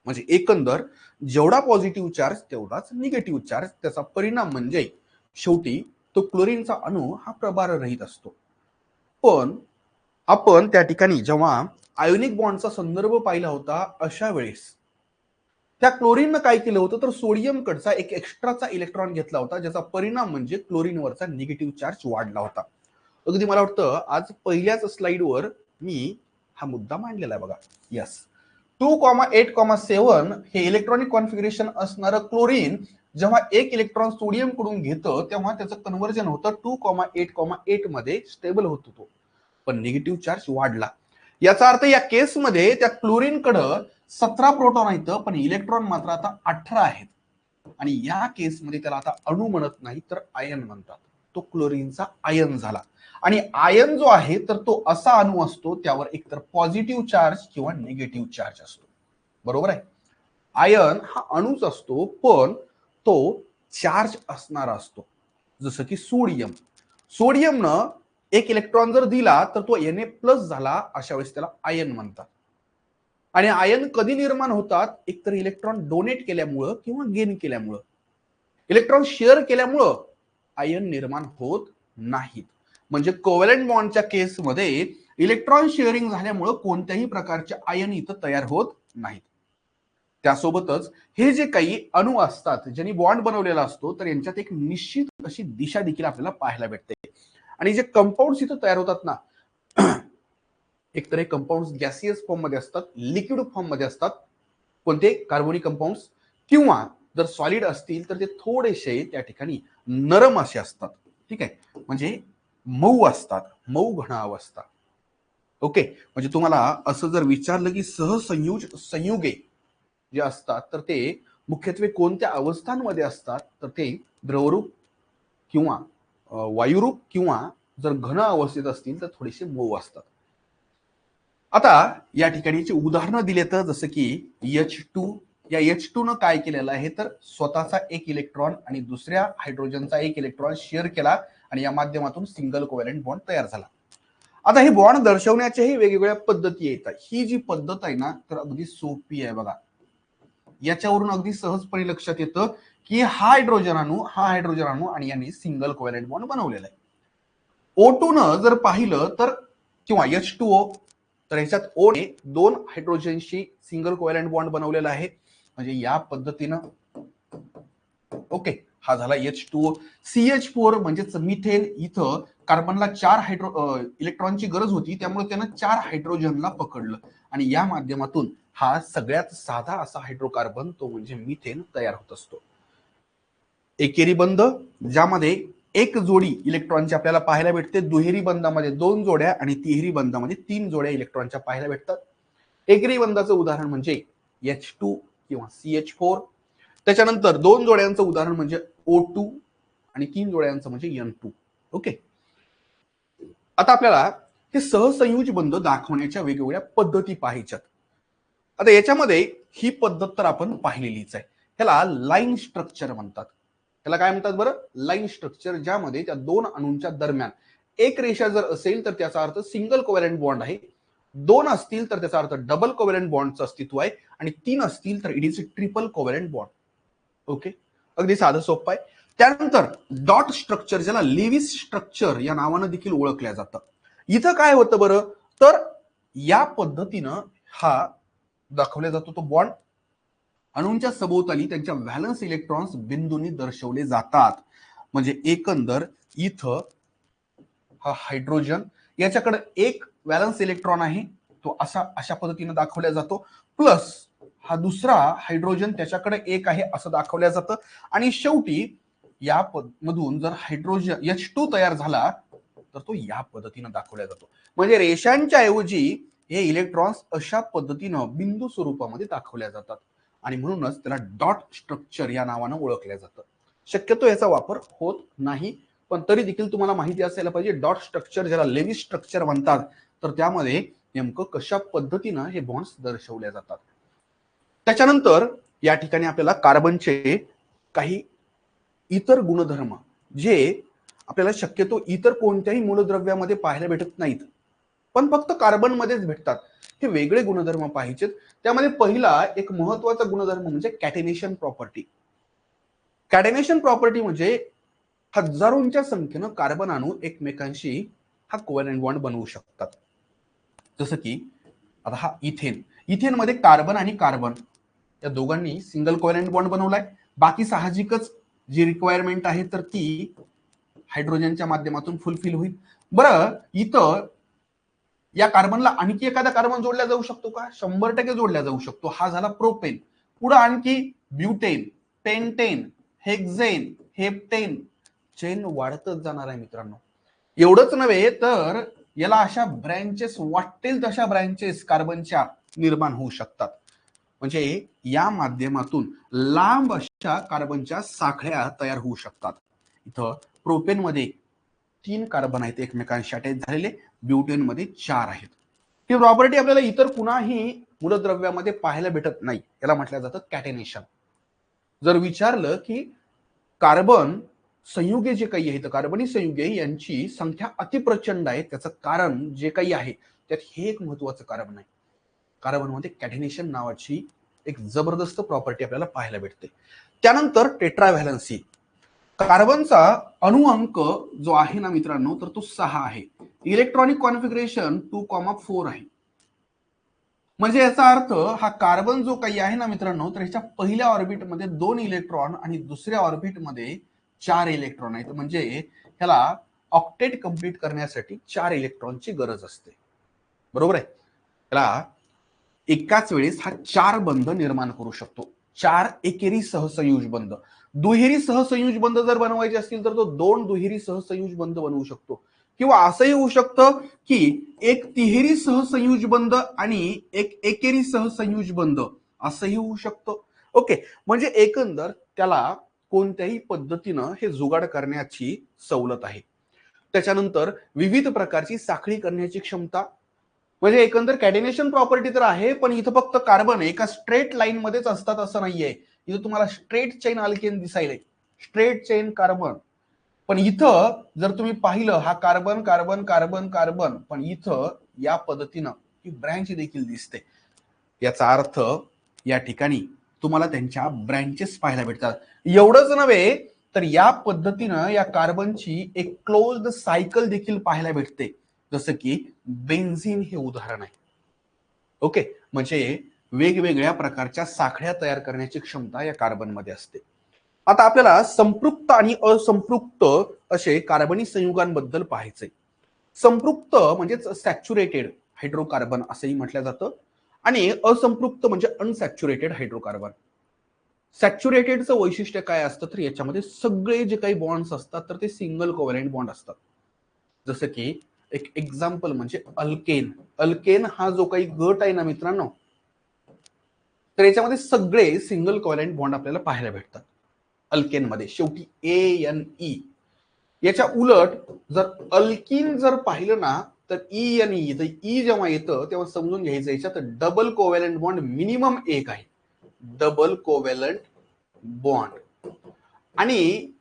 म्हणजे एकंदर जेवढा पॉझिटिव्ह चार्ज तेवढाच निगेटिव्ह चार्ज, त्याचा परिणाम म्हणजे शेवटी तो क्लोरीनचा अणू हा प्रभाररहित असतो. पण आपण त्या ठिकाणी जेव्हा आयोनिक बॉन्डचा संदर्भ पाहिला होता अशा वेळेस त्या क्लोरीननं काय केलं होतं तर सोडियम कडचा एक एक्स्ट्राचा इलेक्ट्रॉन घेतला होता, ज्याचा परिणाम म्हणजे क्लोरीनवरचा निगेटिव्ह चार्ज वाढला होता. अगदी मला वाटतं आज पहिल्याच स्लाइडवर मी हा मुद्दा मांडलेला आहे बघा. यस, 2,8,7 हे इलेक्ट्रॉनिक कॉन्फिगरेशन असणारं क्लोरीन जेव्हा एक इलेक्ट्रॉन सोडियम कडून घेतं तेव्हा त्याचं कन्व्हर्जन होतं 2,8,8 मध्ये स्टेबल होत होतो, पण निगेटिव्ह चार्ज वाढला. याचा अर्थ या केसमध्ये त्या क्लोरीन कडं 17 प्रोटॉन आहेत पण इलेक्ट्रॉन मात्र आता 18 आहेत. आणि या केसमध्ये त्याला आता अणू म्हणत नाही तर आयन म्हणतात. तो क्लोरीनचा आयन झाला. आणि आयन जो आहे तर तो असा अणू असतो त्यावर एकतर पॉझिटिव्ह चार्ज किंवा निगेटिव्ह चार्ज असतो. बरोबर आहे. आयन हा अणूच असतो पण तो चार्ज असणारा असतो. जसं की सोडियम, सोडियमनं एक इलेक्ट्रॉन जर दिला तर तो Na+ झाला, अशा वेळेस त्याला आयन म्हणतात. आणि आयन कधी निर्माण होतात? एकतर इलेक्ट्रॉन डोनेट केल्यामुळं किंवा गेन केल्यामुळं. इलेक्ट्रॉन शेअर केल्यामुळं आयन निर्माण होत नाहीत. म्हणजे कोव्हॅलंट बॉन्डच्या केसमध्ये इलेक्ट्रॉन शेअरिंग झाल्यामुळं कोणत्याही प्रकारचे आयन इथं तयार होत नाहीत. त्यासोबतच हे जे काही अणू असतात ज्यांनी बॉन्ड बनवलेला असतो तर यांच्यात एक निश्चित अशी दिशा देखील आपल्याला पाहायला भेटते. आणि जे कंपाऊंड्स इथं तयार होतात ना, एकतर हे कंपाऊंड्स गॅसियस फॉर्म मध्ये असतात, लिक्विड फॉर्म मध्ये असतात, कोणते कार्बोनिक कंपाऊंड्स, किंवा जर सॉलिड असतील तर ते थोडेसे त्या ठिकाणी नरम असे असतात. ठीक आहे, म्हणजे मऊ असतात, मऊ घन अवस्था. ओके, म्हणजे तुम्हाला असं जर विचारलं की संयुगे जे असतात तर ते मुख्यत्वे कोणत्या अवस्थांमध्ये असतात, तर ते द्रवरूप किंवा वायुरूप किंवा जर घन अवस्थेत असतील तर थोडेसे मऊ असतात. आता या ठिकाणीची उदाहरणं दिले तर जसं की H2, या H2 न काय केलेलं आहे तर स्वतःचा एक इलेक्ट्रॉन आणि दुसऱ्या हायड्रोजनचा एक इलेक्ट्रॉन शेअर केला आणि या माध्यमातून सिंगल कोव्हॅलेंट बॉन्ड तयार झाला. आता हे बॉन्ड दर्शवण्याच्याही वेगवेगळ्या पद्धती येतात. ही जी पद्धत आहे ना तर अगदी सोपी आहे बघा. याच्यावरून अगदी सहजपणे लक्षात येतं की हा हायड्रोजन अणू आणि यांनी सिंगल कोव्हॅलेंट बॉन्ड बनवलेला आहे. O2 न जर पाहिलं तर किंवा H2O, तर ह्याच्यात O ने 2 हायड्रोजनशी सिंगल कोव्हॅलेंट बॉन्ड बनवलेला आहे. म्हणजे या पद्धतीनं ओके, हा झाला H2O. CH4 म्हणजेच मिथेन, इथं कार्बनला 4 इलेक्ट्रॉनची गरज होती, त्यामुळे त्यानं 4 हायड्रोजनला पकडलं आणि या माध्यमातून हा सगळ्यात साधा असा हायड्रोकार्बन तो म्हणजे मिथेन तयार होत असतो. एकेरी बंध ज्यामध्ये एक जोडी इलेक्ट्रॉनची आपल्याला पाहायला भेटते, दुहेरी बंधामध्ये 2 जोड्या आणि तिहेरी बंधामध्ये 3 जोड्या इलेक्ट्रॉनच्या पाहायला भेटतात. एकेरी बंधाचं उदाहरण म्हणजे H2 किंवा CH4. त्याच्यानंतर 2 जोड्यांचं उदाहरण म्हणजे O2 आणि 3 जोड्यांचं म्हणजे N2. ओके, आता आपल्याला हे सहसंयोजी बंध दाखवण्याच्या वेगवेगळ्या पद्धती पाहायच्यात. आता याच्यामध्ये ही पद्धत तर आपण पाहिलेलीच आहे. ह्याला लाईन स्ट्रक्चर म्हणतात. त्याला काय म्हणतात बरं? लाईन स्ट्रक्चर, ज्यामध्ये त्या 2 अणूंच्या दरम्यान एक रेषा जर असेल तर त्याचा अर्थ सिंगल कोव्हॅलेंट बॉन्ड आहे, 2 असतील तर त्याचा अर्थ डबल कोव्हॅलेंट बॉन्डचं अस्तित्व आहे आणि 3 असतील तर it is triple covalent bond. Okay, अगदी साधं सोपं आहे. त्यानंतर डॉट स्ट्रक्चर, ज्याला लेविस स्ट्रक्चर या नावानं देखील ओळखल्या जातं. इथं काय होतं बरं, तर या पद्धतीनं हा दाखवला जातो तो बॉन्ड अणूंच्या सभोवताली त्यांच्या व्हॅलन्स इलेक्ट्रॉन्स बिंदूंनी दर्शवले जातात. म्हणजे एकंदर इथं हा हायड्रोजन, याच्याकडे एक व्हॅलन्स इलेक्ट्रॉन आहे, तो अशा पद्धतीने दाखवला जातो, प्लस हा दुसरा हायड्रोजन त्याच्याकडे एक आहे असं दाखवलं जातं. आणि शेवटी या मधून जर हायड्रोजन H2 तयार झाला तर तो या पद्धतीने दाखवला जातो. म्हणजे रेषांच्या ऐवजी हे इलेक्ट्रॉन्स अशा पद्धतीनं बिंदू स्वरूपामध्ये दाखवल्या जातात आणि म्हणूनच त्याला डॉट स्ट्रक्चर या नावानं ओळखलं जातं. शक्यतो याचा वापर होत नाही, पण तरी देखील तुम्हाला माहिती असायला पाहिजे डॉट स्ट्रक्चर, ज्याला लेविस स्ट्रक्चर म्हणतात, तर त्यामध्ये नेमकं कशा पद्धतीनं हे बॉन्ड्स दर्शवल्या जातात. त्याच्यानंतर या ठिकाणी आपल्याला कार्बनचे काही इतर गुणधर्म, जे आपल्याला शक्यतो इतर कोणत्याही मूलद्रव्यामध्ये पाहायला भेटत नाहीत, पण फक्त कार्बन मध्येच भेटतात, हे वेगळे गुणधर्म पाहिजेत. त्यामध्ये पहिला एक महत्वाचा गुणधर्म म्हणजे कॅटेनेशन प्रॉपर्टी. कॅटेनेशन प्रॉपर्टी म्हणजे हजारोंच्या संख्येनं कार्बन अणू एकमेकांशी हा कोव्हॅलेंट बॉन्ड बनवू शकतात. जसं की आता हा इथेन मध्ये कार्बन आणि कार्बन या दोघांनी सिंगल कोव्हॅलेंट बॉन्ड बनवलाय. बाकी साहजिकच जी रिक्वायरमेंट आहे तर ती हायड्रोजनच्या माध्यमातून फुलफिल होईल. बरं, इथं या कार्बनला आणखी एखादा कार्बन जोडला जाऊ शकतो का? 100% जोडला जाऊ शकतो. हा झाला प्रोपेन. पुढे आणखी ब्युटेन, पेंटेन, हेक्झेन, हेप्टेन, चेन वाढतच जाणार आहे मित्रांनो. एवढंच नव्हे तर याला अशा ब्रँचेस, वाटेल तशा ब्रँचेस कार्बनच्या निर्माण होऊ शकतात. म्हणजे या माध्यमातून लांब अशा कार्बनच्या साखळ्या तयार होऊ शकतात. इथं प्रोपेन मध्ये 3 कार्बन आहेत एकमेकांशी अटॅच झालेले, ब्युटेन मध्ये 4 आहेत. ही प्रॉपर्टी आपल्याला इतर कुणाही मूलद्रव्यामध्ये पाहायला भेटत नाही. याला म्हटलं जातं कॅटेनेशन. जर विचारलं की कार्बन संयुगे जे काही आहेत, कार्बनी संयुगे यांची संख्या अतिप्रचंड आहे, त्याचं कारण जे काही आहे त्यात हे एक महत्वाचं कारण आहे. कार्बनमध्ये कॅटेनेशन नावाची एक जबरदस्त प्रॉपर्टी आपल्याला पाहायला भेटते. त्यानंतर टेट्राव्हॅलन्सी. कार्बनचा अणुअंक जो आहे ना मित्रांनो, तर तो 6 आहे. इलेक्ट्रॉनिक कॉन्फिगरेशन 2,4 आहे. म्हणजे याचा अर्थ हा कार्बन जो काही आहे ना मित्रांनो, तर ह्याच्या पहिल्या ऑर्बिटमध्ये 2 इलेक्ट्रॉन आणि दुसऱ्या ऑर्बिटमध्ये 4 इलेक्ट्रॉन आहेत. म्हणजे ह्याला ऑक्टेट कंप्लीट करण्यासाठी 4 इलेक्ट्रॉनची गरज असते. बरोबर आहे? त्याला एकाच वेळेस हा 4 बंध निर्माण करू शकतो. 4 एकेरी सहसंयुज बंध. दुहेरी सहसंयुज बंध जर बनवायचे असतील तर तो 2 दुहेरी सहसंयुज बंध बनवू शकतो किंवा असंही होऊ शकतं की एक तिहेरी सहसंयुज बंध आणि एक एकेरी सहसंयुज बंध असंही होऊ शकतं. ओके, म्हणजे एकंदर त्याला कोणत्याही पद्धतीनं हे जुगाड करण्याची सवलत आहे. त्याच्यानंतर विविध प्रकारची साखळी करण्याची क्षमता, म्हणजे एकंदर कॅडिनेशन प्रॉपर्टी तर आहे, पण इथं फक्त कार्बन एका स्ट्रेट लाईन मध्येच असतात असं नाहीये. इथं तुम्हाला स्ट्रेट चेन अल्केन दिसायला, स्ट्रेट चेन कार्बन, पण इथं जर तुम्ही पाहिलं हा कार्बन कार्बन कार्बन कार्बन, पण इथं या पद्धतीनं ही ब्रँच देखील दिसते. याचा अर्थ या ठिकाणी तुम्हाला त्यांच्या ब्रँचेस पाहायला भेटतात. एवढंच नव्हे तर या पद्धतीनं या कार्बनची एक क्लोज्ड सायकल देखील पाहायला भेटते, जसं की बेन्झिन हे उदाहरण आहे. ओके, म्हणजे वेगवेगळ्या प्रकारच्या साखळ्या तयार करण्याची क्षमता या कार्बनमध्ये असते. आता आपल्याला संपृक्त आणि असंपृक्त असे कार्बनी संयुगांबद्दल पाहायचंय. संपृक्त म्हणजेच सॅच्युरेटेड हायड्रोकार्बन असंही म्हटलं जातं आणि असंपृक्त म्हणजे अनसॅच्युरेटेड हायड्रोकार्बन. सॅच्युरेटेडचं वैशिष्ट्य काय असतं तर याच्यामध्ये सगळे जे काही बॉन्ड्स असतात तर ते सिंगल कोव्हॅलेंट बॉन्ड असतात. जसं की एक एक्झाम्पल म्हणजे अल्केन. अल्केन हा जो काही गट आहे ना मित्रांनो, तर याच्यामध्ये सगळे सिंगल कोव्हॅलेंट बॉन्ड आपल्याला पाहायला भेटतात अल्केनमध्ये, शेवटी ANE. याच्या उलट जर अल्किन जर पाहिलं ना तर ENE, तर ई जेव्हा येतं तेव्हा समजून घ्यायचं याच्यात डबल कोव्हॅलेंट बॉन्ड मिनिमम एक आहे, डबल कोव्हॅलेंट बॉन्ड. आणि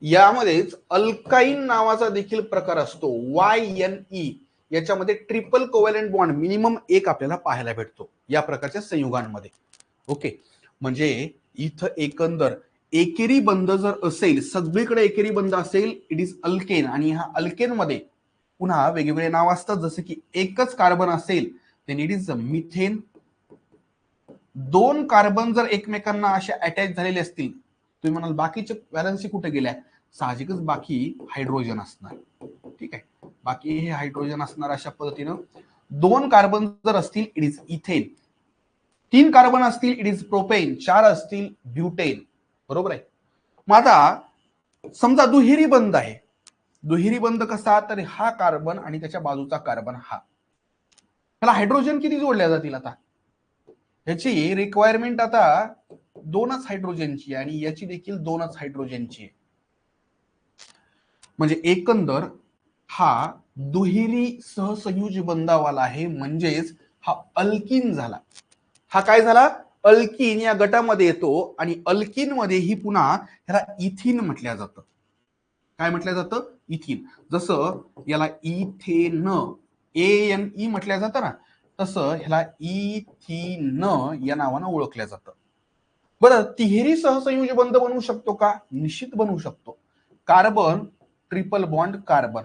यामध्येच अल्काईन नावाचा देखील प्रकार असतो YNE. याच्यामध्ये ट्रिपल कोव्हॅलेंट बॉन्ड मिनिमम एक आपल्याला पाहायला भेटतो या प्रकारच्या संयुगांमध्ये. ओके, म्हणजे इथं एकंदर एकेरी बंध जर असेल, सगळीकडे एकेरी बंध असेल, इट इज अल्केन. आणि हा अल्केन मध्ये पुन्हा वेगवेगळे नाव असतात, जसे की एकच कार्बन असेल देन इट इज मिथेन. दोन कार्बन जर एकमेकांना असे अटॅच झालेले असतील, तुम्ही म्हणाल बाकीचे व्हॅलन्सी कुठे गेल्या, साहजिकच बाकी हायड्रोजन असणार. ठीक आहे, बाकी हे हायड्रोजन असणार. अशा पद्धतीनं दोन कार्बन जर असतील इट इज इथेन, तीन कार्बन असतील इट इज प्रोपेन, चार असतील ब्युटेन. बरोबर आहे. मग आता समजा दुहेरी बंध आहे. दुहेरी बंध कसा, तर हा कार्बन आणि त्याच्या बाजूचा कार्बन हा, त्याला हायड्रोजन किती जोडल्या जातील? आता याची रिक्वायरमेंट आता दोनच हायड्रोजनची आणि याची देखील दोनच हायड्रोजनची आहे. म्हणजे एकंदर हा दुहेरी सहसंयुज बंधावाला आहे, म्हणजेच हा अल्किन झाला. हा काय झाला? अल्किन या गटामध्ये येतो आणि अल्किन मध्ये ही पुन्हा ह्याला इथिन म्हटलं जातं. काय म्हटलं जातं? इथिन. जसं याला इथेन ANE म्हटलं जातं ना, तसं ह्याला इथिन या नावानं ओळखलं जातं. बरं, तिहेरी सहसंयुज बंध बनवू शकतो का? निश्चित बनवू शकतो. Carbon triple bond carbon.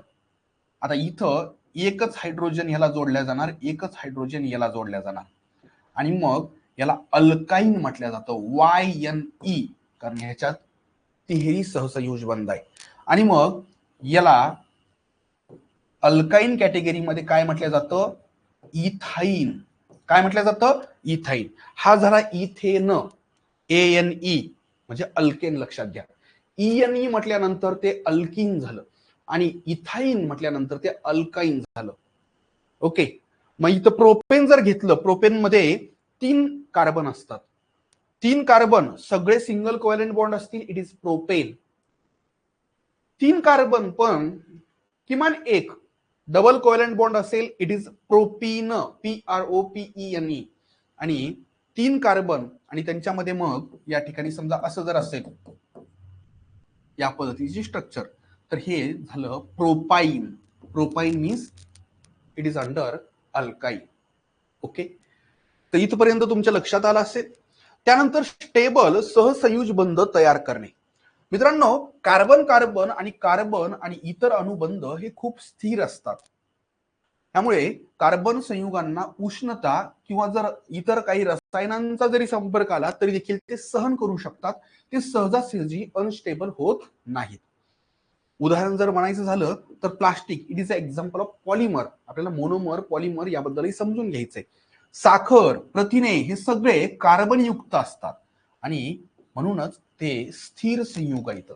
आता इथं एकच हायड्रोजन ह्याला जोडल्या जाणार, एकच हायड्रोजन याला जोडल्या जाणार आणि मग याला अल्काईन म्हटलं जातं YNE, कारण ह्याच्यात तिहेरी सहसंयुज बंध आहे. आणि मग याला अल्काईन कॅटेगरीमध्ये काय म्हटलं जातं? इथाईन. काय म्हटलं जातं? इथाईन. हा झाला इथेन ANE म्हणजे अल्केन. लक्षात घ्या, ENE म्हटल्यानंतर ते अल्किन झालं आणि इथाईन म्हटल्यानंतर ते अल्काईन झालं. ओके, मग इथं प्रोपेन जर घेतलं, प्रोपेन मध्ये तीन कार्बन असतात. तीन कार्बन सगळे सिंगल कोव्हॅलेंट बॉन्ड असतील इट इज प्रोपेन. तीन कार्बन पण किमान एक डबल कोव्हॅलेंट बॉन्ड असेल इट इज प्रोपीन, PROPENE. आणि तीन कार्बन आणि त्यांच्यामध्ये मग या ठिकाणी समजा असं जर असेल या पद्धतीची स्ट्रक्चर, तर हे झालं propyne. Propyne means it is under alkyne. Okay, तर इथपर्यंत तुमच्या लक्षात आलं असेल. त्यानंतर स्टेबल सहसंयुज बंध तयार करणे. मित्रांनो, कार्बन कार्बन आणि इतर अनुबंध हे खूप स्थिर असतात. त्यामुळे कार्बन संयुगांना उष्णता किंवा जर इतर काही रसायनांचा जरी संपर्क आला तरी देखील ते सहन करू शकतात. ते सहजासहजी अनस्टेबल होत नाहीत. उदाहरण जर म्हणायचं झालं तर plastic it is a example of polymer. आपल्याला मोनोमर पॉलिमर याबद्दलही समजून घ्यायचंय. साखर, प्रथिने हे सगळे कार्बन युक्त असतात आणि म्हणूनच ते स्थिर संयुग आहेत,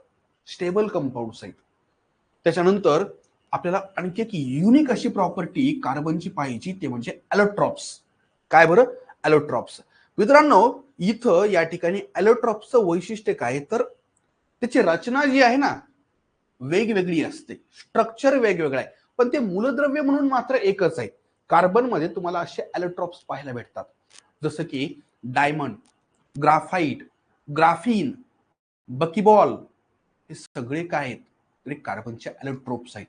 स्टेबल कंपाऊंड्स आहेत. त्याच्यानंतर आपल्याला आणखी एक युनिक अशी प्रॉपर्टी कार्बनची पाहिजे, ते म्हणजे ॲलोट्रॉप्स. काय बरं? ॲलोट्रॉप्स. मित्रांनो, इथं या ठिकाणी ॲलोट्रॉप्सचं वैशिष्ट्य काय, तर त्याची रचना जी आहे ना वेगवेगळी असते, स्ट्रक्चर वेगवेगळं आहे, पण ते मूलद्रव्य म्हणून मात्र एकच आहे. कार्बनमध्ये तुम्हाला असे ॲलोट्रॉप्स पाहायला भेटतात, जसं की डायमंड, ग्राफाइट, ग्राफीन, बकीबॉल, हे सगळे काय आहेत, तर कार्बनचे ॲलोट्रोप्स आहेत.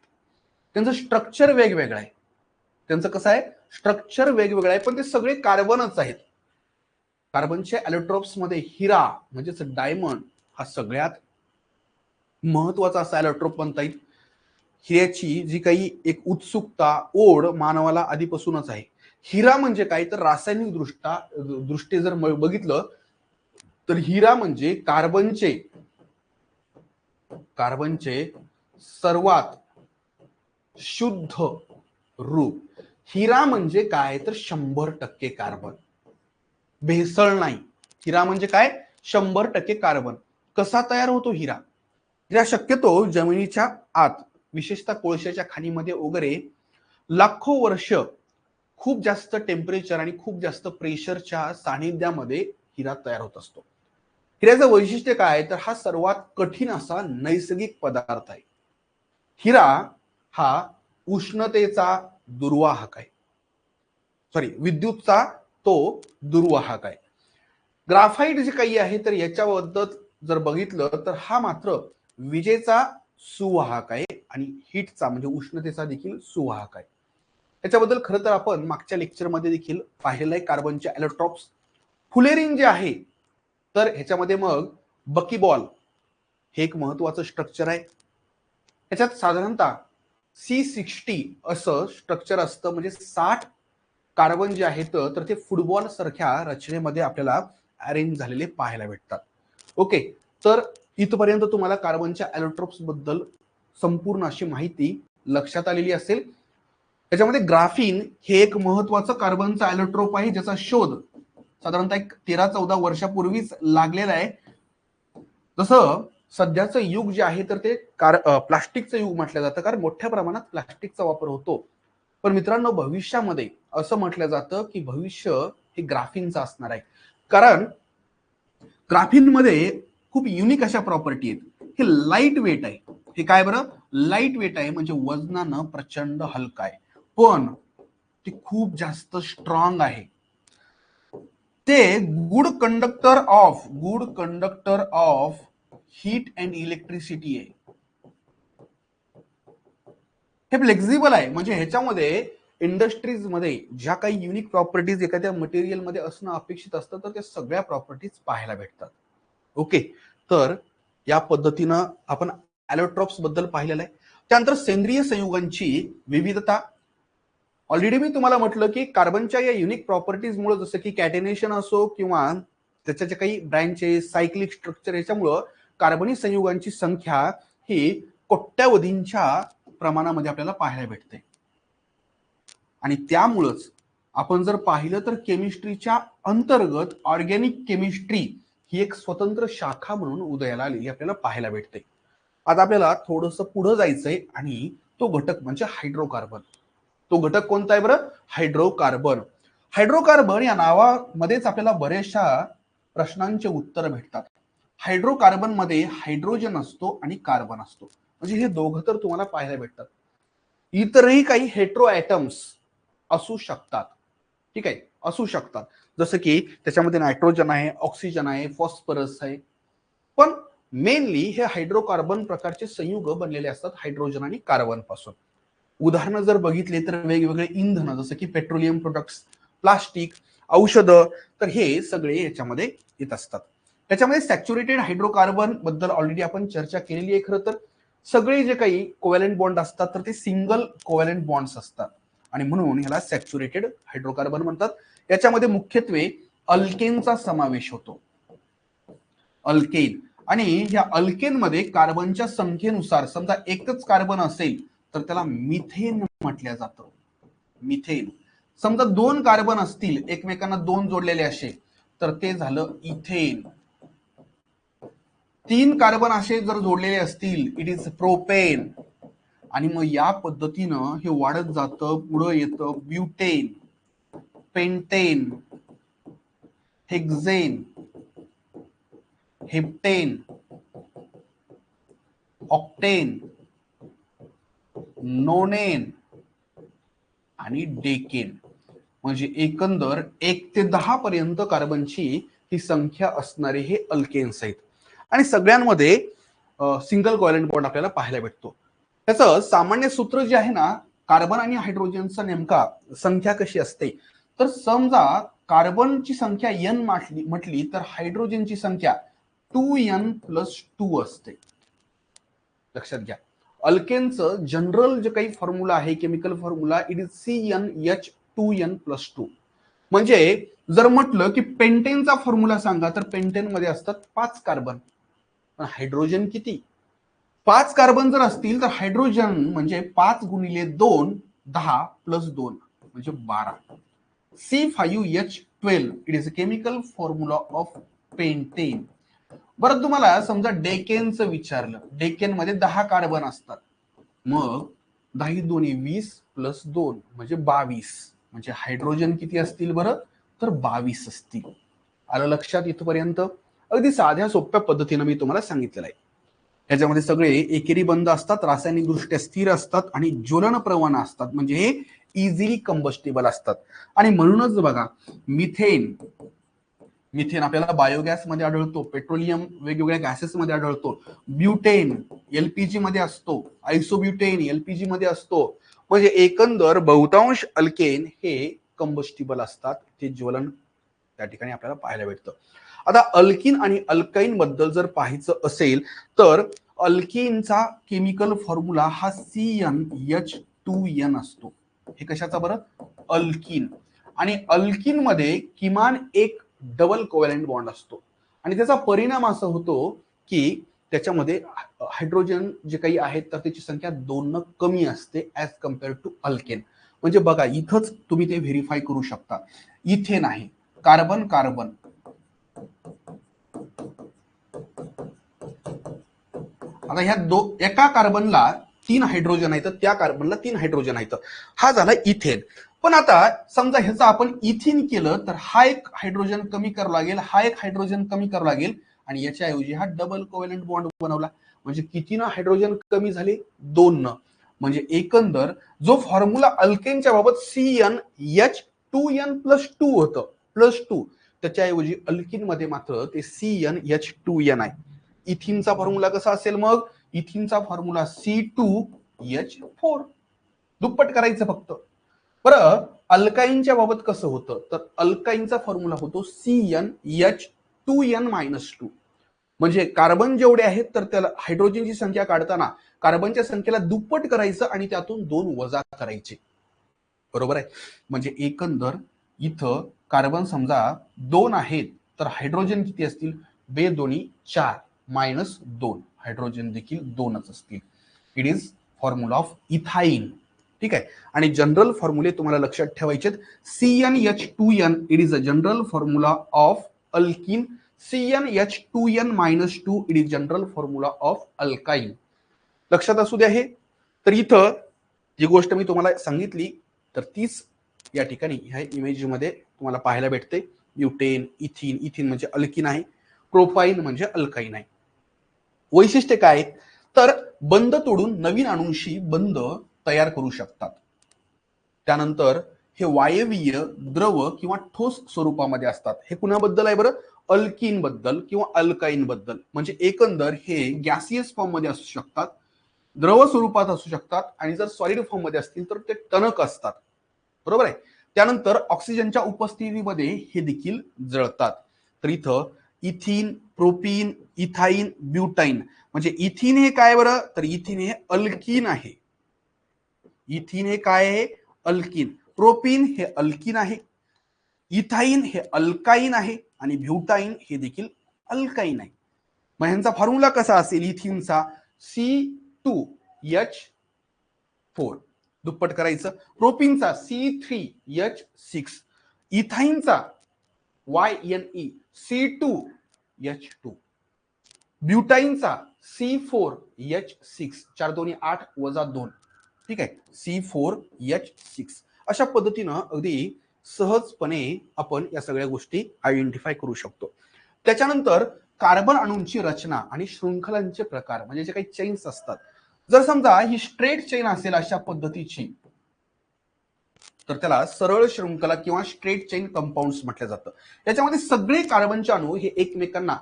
त्यांचं स्ट्रक्चर वेगवेगळं आहे. त्यांचं कसं आहे, स्ट्रक्चर वेगवेगळं आहे, पण ते सगळे कार्बनच आहेत. कार्बनच्या ॲलोट्रोप्स मध्ये हिरा म्हणजेच डायमंड हा सगळ्यात महत्वाचा असा ॲलोट्रोप म्हणता येईल. हिऱ्याची जी काही एक उत्सुकता, ओढ मानवाला आधीपासूनच आहे. हिरा म्हणजे काय, तर रासायनिक दृष्टी जर बघितलं तर हिरा म्हणजे कार्बनचे सर्वात शुद्ध रूप. हिरा म्हणजे काय, तर 100% कार्बन, भेसळ नाही. हिरा म्हणजे काय, 100% कार्बन. कसा तयार होतो हिरा? हिरा शक्यतो जमिनीच्या आत, विशेषतः कोळशाच्या खाणीमध्ये वगैरे लाखो वर्ष खूप जास्त टेम्परेचर आणि खूप जास्त प्रेशरच्या सानिध्यामध्ये हिरा तयार होत असतो. हिऱ्याचं वैशिष्ट्य काय, तर हा सर्वात कठीण असा नैसर्गिक पदार्थ आहे. हिरा हा उष्णतेचा दुर्वाहक आहे, विद्युतचा तो दुर्वाहक आहे. ग्राफाइट जे काही आहे, तर याच्याबद्दल जर बघितलं तर हा मात्र विजेचा सुवाहक आहे आणि हीटचा म्हणजे उष्णतेचा देखील सुवाहक आहे. याच्याबद्दल खरं तर आपण मागच्या लेक्चरमध्ये देखील पाहिलेलं आहे, कार्बनचे ॲलोट्रॉप्स. फुलेरिन जे आहे, तर ह्याच्यामध्ये मग बकीबॉल हे एक महत्वाचं स्ट्रक्चर आहे. ह्याच्यात साधारणतः C60 असं स्ट्रक्चर असतं, म्हणजे 60 कार्बन जे आहेत तर ते फुटबॉल सारख्या रचनेमध्ये आपल्याला अरेंज झालेले पाहायला भेटतात. ओके, तर इथपर्यंत तुम्हाला कार्बनच्या ॲलोट्रोप्स बद्दल संपूर्ण अशी माहिती लक्षात आलेली असेल. त्याच्यामध्ये ग्राफीन हे एक महत्वाचं कार्बनचं ॲलोट्रोप आहे, ज्याचा शोध साधारणतः 13-14 वर्षापूर्वीच लागलेला आहे. जसं सध्याचं युग जे आहे तर ते प्लास्टिकचं युग म्हटलं जातं, कारण मोठ्या प्रमाणात प्लास्टिकचा वापर होतो. पण मित्रांनो, भविष्यामध्ये असं म्हटलं जातं की भविष्य हे ग्राफीनचं असणार आहे, कारण ग्राफीनमध्ये खूप युनिक अशा प्रॉपर्टी आहेत. हे लाईट वेट आहे. हे काय बरं, लाईट वेट आहे, म्हणजे वजनानं प्रचंड हलका आहे, पण ते खूप जास्त स्ट्रॉंग आहे. ते good conductor of heat and electricity आहे. हे फ्लेक्झिबल आहे, म्हणजे ह्याच्यामध्ये इंडस्ट्रीज मध्ये ज्या काही युनिक प्रॉपर्टीज एखाद्या मटेरियल मध्ये असणं अपेक्षित असतं, तर त्या सगळ्या प्रॉपर्टीज पाहायला भेटतात. ओके, तर या पद्धतीनं आपण ॲलोट्रॉप्स बद्दल पाहिलेलं आहे. त्यानंतर सेंद्रिय संयुगांची विविधता. ऑलरेडी मी तुम्हाला म्हटलं की कार्बनच्या या युनिक प्रॉपर्टीजमुळे, जसं की कॅटेनेशन असो किंवा त्याच्या काही ब्रँचेस, सायक्लिक स्ट्रक्चर, याच्यामुळं कार्बनी संयुगांची संख्या ही कोट्यावधींच्या प्रमाणामध्ये आपल्याला पाहायला भेटते. आणि त्यामुळंच आपण जर पाहिलं तर केमिस्ट्रीच्या अंतर्गत ऑर्गॅनिक केमिस्ट्री ही एक स्वतंत्र शाखा म्हणून उदयाला आलेली आपल्याला पाहायला भेटते. आता आपल्याला थोडंसं पुढे जायचंय आणि तो घटक म्हणजे हायड्रोकार्बन. तो घटक कोणता आहे बरं, हायड्रोकार्बन. हायड्रोकार्बन या नावामध्येच आपल्याला बरेचशा प्रश्नांचे उत्तर भेटतात. हायड्रोकार्बन मध्ये हायड्रोजन असतो आणि कार्बन असतो, म्हणजे हे दोघं तर तुम्हाला पाहायला भेटतात. इतरही काही हेट्रो ॲटम्स असू शकतात, ठीक आहे, असू शकतात, जसं की त्याच्यामध्ये नायट्रोजन आहे, ऑक्सिजन आहे, फॉस्फरस आहे. पण मेनली हे हायड्रोकार्बन प्रकारचे संयुग बनलेले असतात हायड्रोजन आणि कार्बन पासून. उदाहरणं जर बघितले तर वेगवेगळे इंधन, जसं की पेट्रोलियम प्रोडक्ट्स, प्लास्टिक, औषधं, तर हे सगळे याच्यामध्ये येत असतात. त्याच्यामध्ये सॅच्युरेटेड हायड्रोकार्बन बद्दल ऑलरेडी आपण चर्चा केलेली आहे. खरं तर सगळे जे काही कोव्हॅलेंट बॉन्ड असतात तर ते सिंगल कोव्हॅलेंट बॉन्ड्स असतात आणि म्हणून ह्याला सॅच्युरेटेड हायड्रोकार्बन म्हणतात. याच्यामध्ये मुख्यत्वे अल्केनचा समावेश होतो, अल्केन. आणि या अल्केन मध्ये कार्बनच्या संख्येनुसार समजा एकच कार्बन असेल तर त्याला मिथेन म्हटलं जातं. मिथेन. समजा 2 कार्बन असतील, एकमेकांना 2 जोडलेले असे, तर ते झालं इथेन. 3 कार्बन असे जर जोडलेले असतील, इट इज प्रोपेन. आणि मग या पद्धतीनं हे वाढत जातं, पुढं येतं butane, pentane, hexane, heptane, octane, नोनेन आणि डेकेन. म्हणजे एकंदर 1 ते 10 पर्यंत कार्बनची ही संख्या असणारे हे अल्केन्स आहेत. आणि सगळ्यांमध्ये सिंगल कोव्हॅलेंट बॉन्ड आपल्याला पाहायला भेटतो. त्याचं सामान्य सूत्र जे आहे ना, कार्बन आणि हायड्रोजनचा नेमका संख्या कशी असते, तर समजा कार्बनची संख्या n म्हटली तर हायड्रोजनची संख्या 2n+2 असते. लक्षात घ्या. अल्केनचं जनरल जे काही फॉर्म्युला आहे, chemical formula, it is CnH2n+2. म्हणजे जर म्हटलं की पेंटेनचा फॉर्म्युला सांगा तर पेंटेन मध्ये असतात 5 कार्बन. पण हायड्रोजन किती? 5 कार्बन जर असतील तर हायड्रोजन म्हणजे 5 गुणिले 2 10 + 2 म्हणजे 12. C5H12 it is a chemical formula of pentane. बरं, तुम्हाला समजा डेकेनचं विचारलं, डेकेन मध्ये 10 कार्बन असतात, मग 10 दोन्ही 20 + 2 म्हणजे 22. म्हणजे हायड्रोजन किती असतील बरं, तर 22 असतील. आलं लक्षात इथपर्यंत? अगदी साध्या सोप्या पद्धतीनं मी तुम्हाला सांगितलेलं आहे. ह्याच्यामध्ये सगळे एकेरी बंध असतात, रासायनिक दृष्ट्या स्थिर असतात आणि ज्वलन प्रवण असतात. म्हणजे हे इझिली कंबस्टेबल असतात. आणि म्हणूनच बघा, मिथेन आपल्याला बायोगॅस मध्ये आढळतो, पेट्रोलियम वेगवेगळ्या गॅसेस मध्ये आढळतो, ब्युटेन एलपीजी मध्ये असतो, आयसोब्युटेन एलपीजी मध्ये असतो. म्हणजे एकंदर बहुतांश अल्केन हे कंबस्टिबल असतात, ते ज्वलन त्या ठिकाणी आपल्याला पाहायला भेटतं. आता अल्किन आणि अल्काइन बद्दल जर पाहायचं असेल तर अल्किनचा केमिकल फॉर्म्युला हा CnH2n असतो. हे कशाचा बरं? अल्किन. आणि अल्किन मध्ये किमान एक डबल कोव्हॅलेंट बॉन्ड असतो आणि त्याचा परिणाम असा होतो की त्याच्यामध्ये हायड्रोजन जे काही आहेत तर त्याची संख्या 2 कमी असते ऍज कम्पेअर टू अल्केन. म्हणजे बघा, इथंच तुम्ही ते व्हेरीफाय करू शकता. इथेन आहे, कार्बन कार्बन, आता ह्या एका कार्बनला 3 हायड्रोजन आहेत, त्या कार्बनला 3 हायड्रोजन आहेत. हा झाला इथेन. पण आता समजा ह्याचं आपण इथिन केलं तर हा एक हायड्रोजन कमी करावं लागेल, हा एक हायड्रोजन कमी करावं लागेल आणि याच्याऐवजी हा डबल कोव्हॅलेंट बॉन्ड बनवला. म्हणजे किती ना हायड्रोजन कमी झाले? 2 न. म्हणजे एकंदर जो फॉर्म्युला अल्केनच्या बाबत CnH2n+2 होतं, +2, त्याच्याऐवजी अल्किन मध्ये मात्र ते CnH2n आहे. इथिनचा फॉर्म्युला कसा असेल मग? इथिनचा फॉर्म्युला C2H4. दुप्पट करायचं फक्त. बरं, अल्काईनच्या बाबत कसं होतं? तर अल्काईनचा फॉर्म्युला होतो CnH2n-2. म्हणजे कार्बन जेवढे आहेत तर त्याला हायड्रोजनची संख्या काढताना कार्बनच्या संख्येला दुप्पट करायचं आणि त्यातून 2 वजा करायचे. बरोबर आहे? म्हणजे एकंदर इथं कार्बन समजा 2 आहेत तर हायड्रोजन किती असतील? 2 दोन्ही 4 -2. हायड्रोजन देखील 2च असतील. It is formula of ethyne. ठीक आहे. आणि जनरल फॉर्म्युले तुम्हाला लक्षात ठेवायचे. CnH2n it is a general formula of alkene. CnH2n-2 it is general formula of alkyne. लक्षात असू द्या हे. तर इथं जी गोष्ट मी तुम्हाला सांगितली तर तीच या ठिकाणी ह्या इमेज मध्ये तुम्हाला पाहायला भेटते. ब्युटेन, इथिन, इथिन म्हणजे अल्किन आहे, प्रोपाईन म्हणजे अल्काईन आहे. वैशिष्ट्य काय? तर बंध तोडून नवीन अणूंशी बंध तयार करू शकतात. त्यानंतर हे वायवीय, द्रव किंवा ठोस स्वरूपामध्ये असतात. हे कुणाबद्दल आहे बरं? अल्किन बद्दल किंवा अल्काईन बद्दल. म्हणजे एकंदर हे गॅसियस फॉर्म मध्ये असू शकतात, द्रव स्वरूपात असू शकतात आणि जर सॉलिड फॉर्म मध्ये असतील तर ते टणक असतात. बरोबर आहे? त्यानंतर ऑक्सिजनच्या उपस्थितीमध्ये हे देखील जळतात. तर इथं इथिन, प्रोपीन, इथाईन, ब्युटाईन. म्हणजे इथिन हे काय बरं? तर इथिन हे अल्किन आहे. इथिन हे काय आहे? अल्किन. प्रोपीन हे अल्किन आहे, इथाईन हे अल्काईन आहे आणि ब्युटाईन हे देखील अल्काईन आहे. मग ह्यांचा फॉर्म्युला कसा असेल? इथिनचा C2H4 दुप्पट करायचं, प्रोपीनचा C3H6, इथाईनचा YNE C2H2, ब्युटाईनचा C4H6, 4 2 8 - 2 ठीक आहे, C4H6 अशा पद्धतीनं अगदी सहजपणे आपण या सगळ्या गोष्टी आयडेंटिफाय करू शकतो. त्याच्यानंतर कार्बन अणूंची रचना आणि शृंखलांचे प्रकार म्हणजे जे काही चेन्स असतात, जर समजा ही स्ट्रेट चेन असेल अशा पद्धतीची तर त्याला सरळ शृंखला किंवा स्ट्रेट चेन कंपाऊंड्स म्हटलं जातं. याच्यामध्ये सगळे कार्बनचे अणू हे एकमेकांना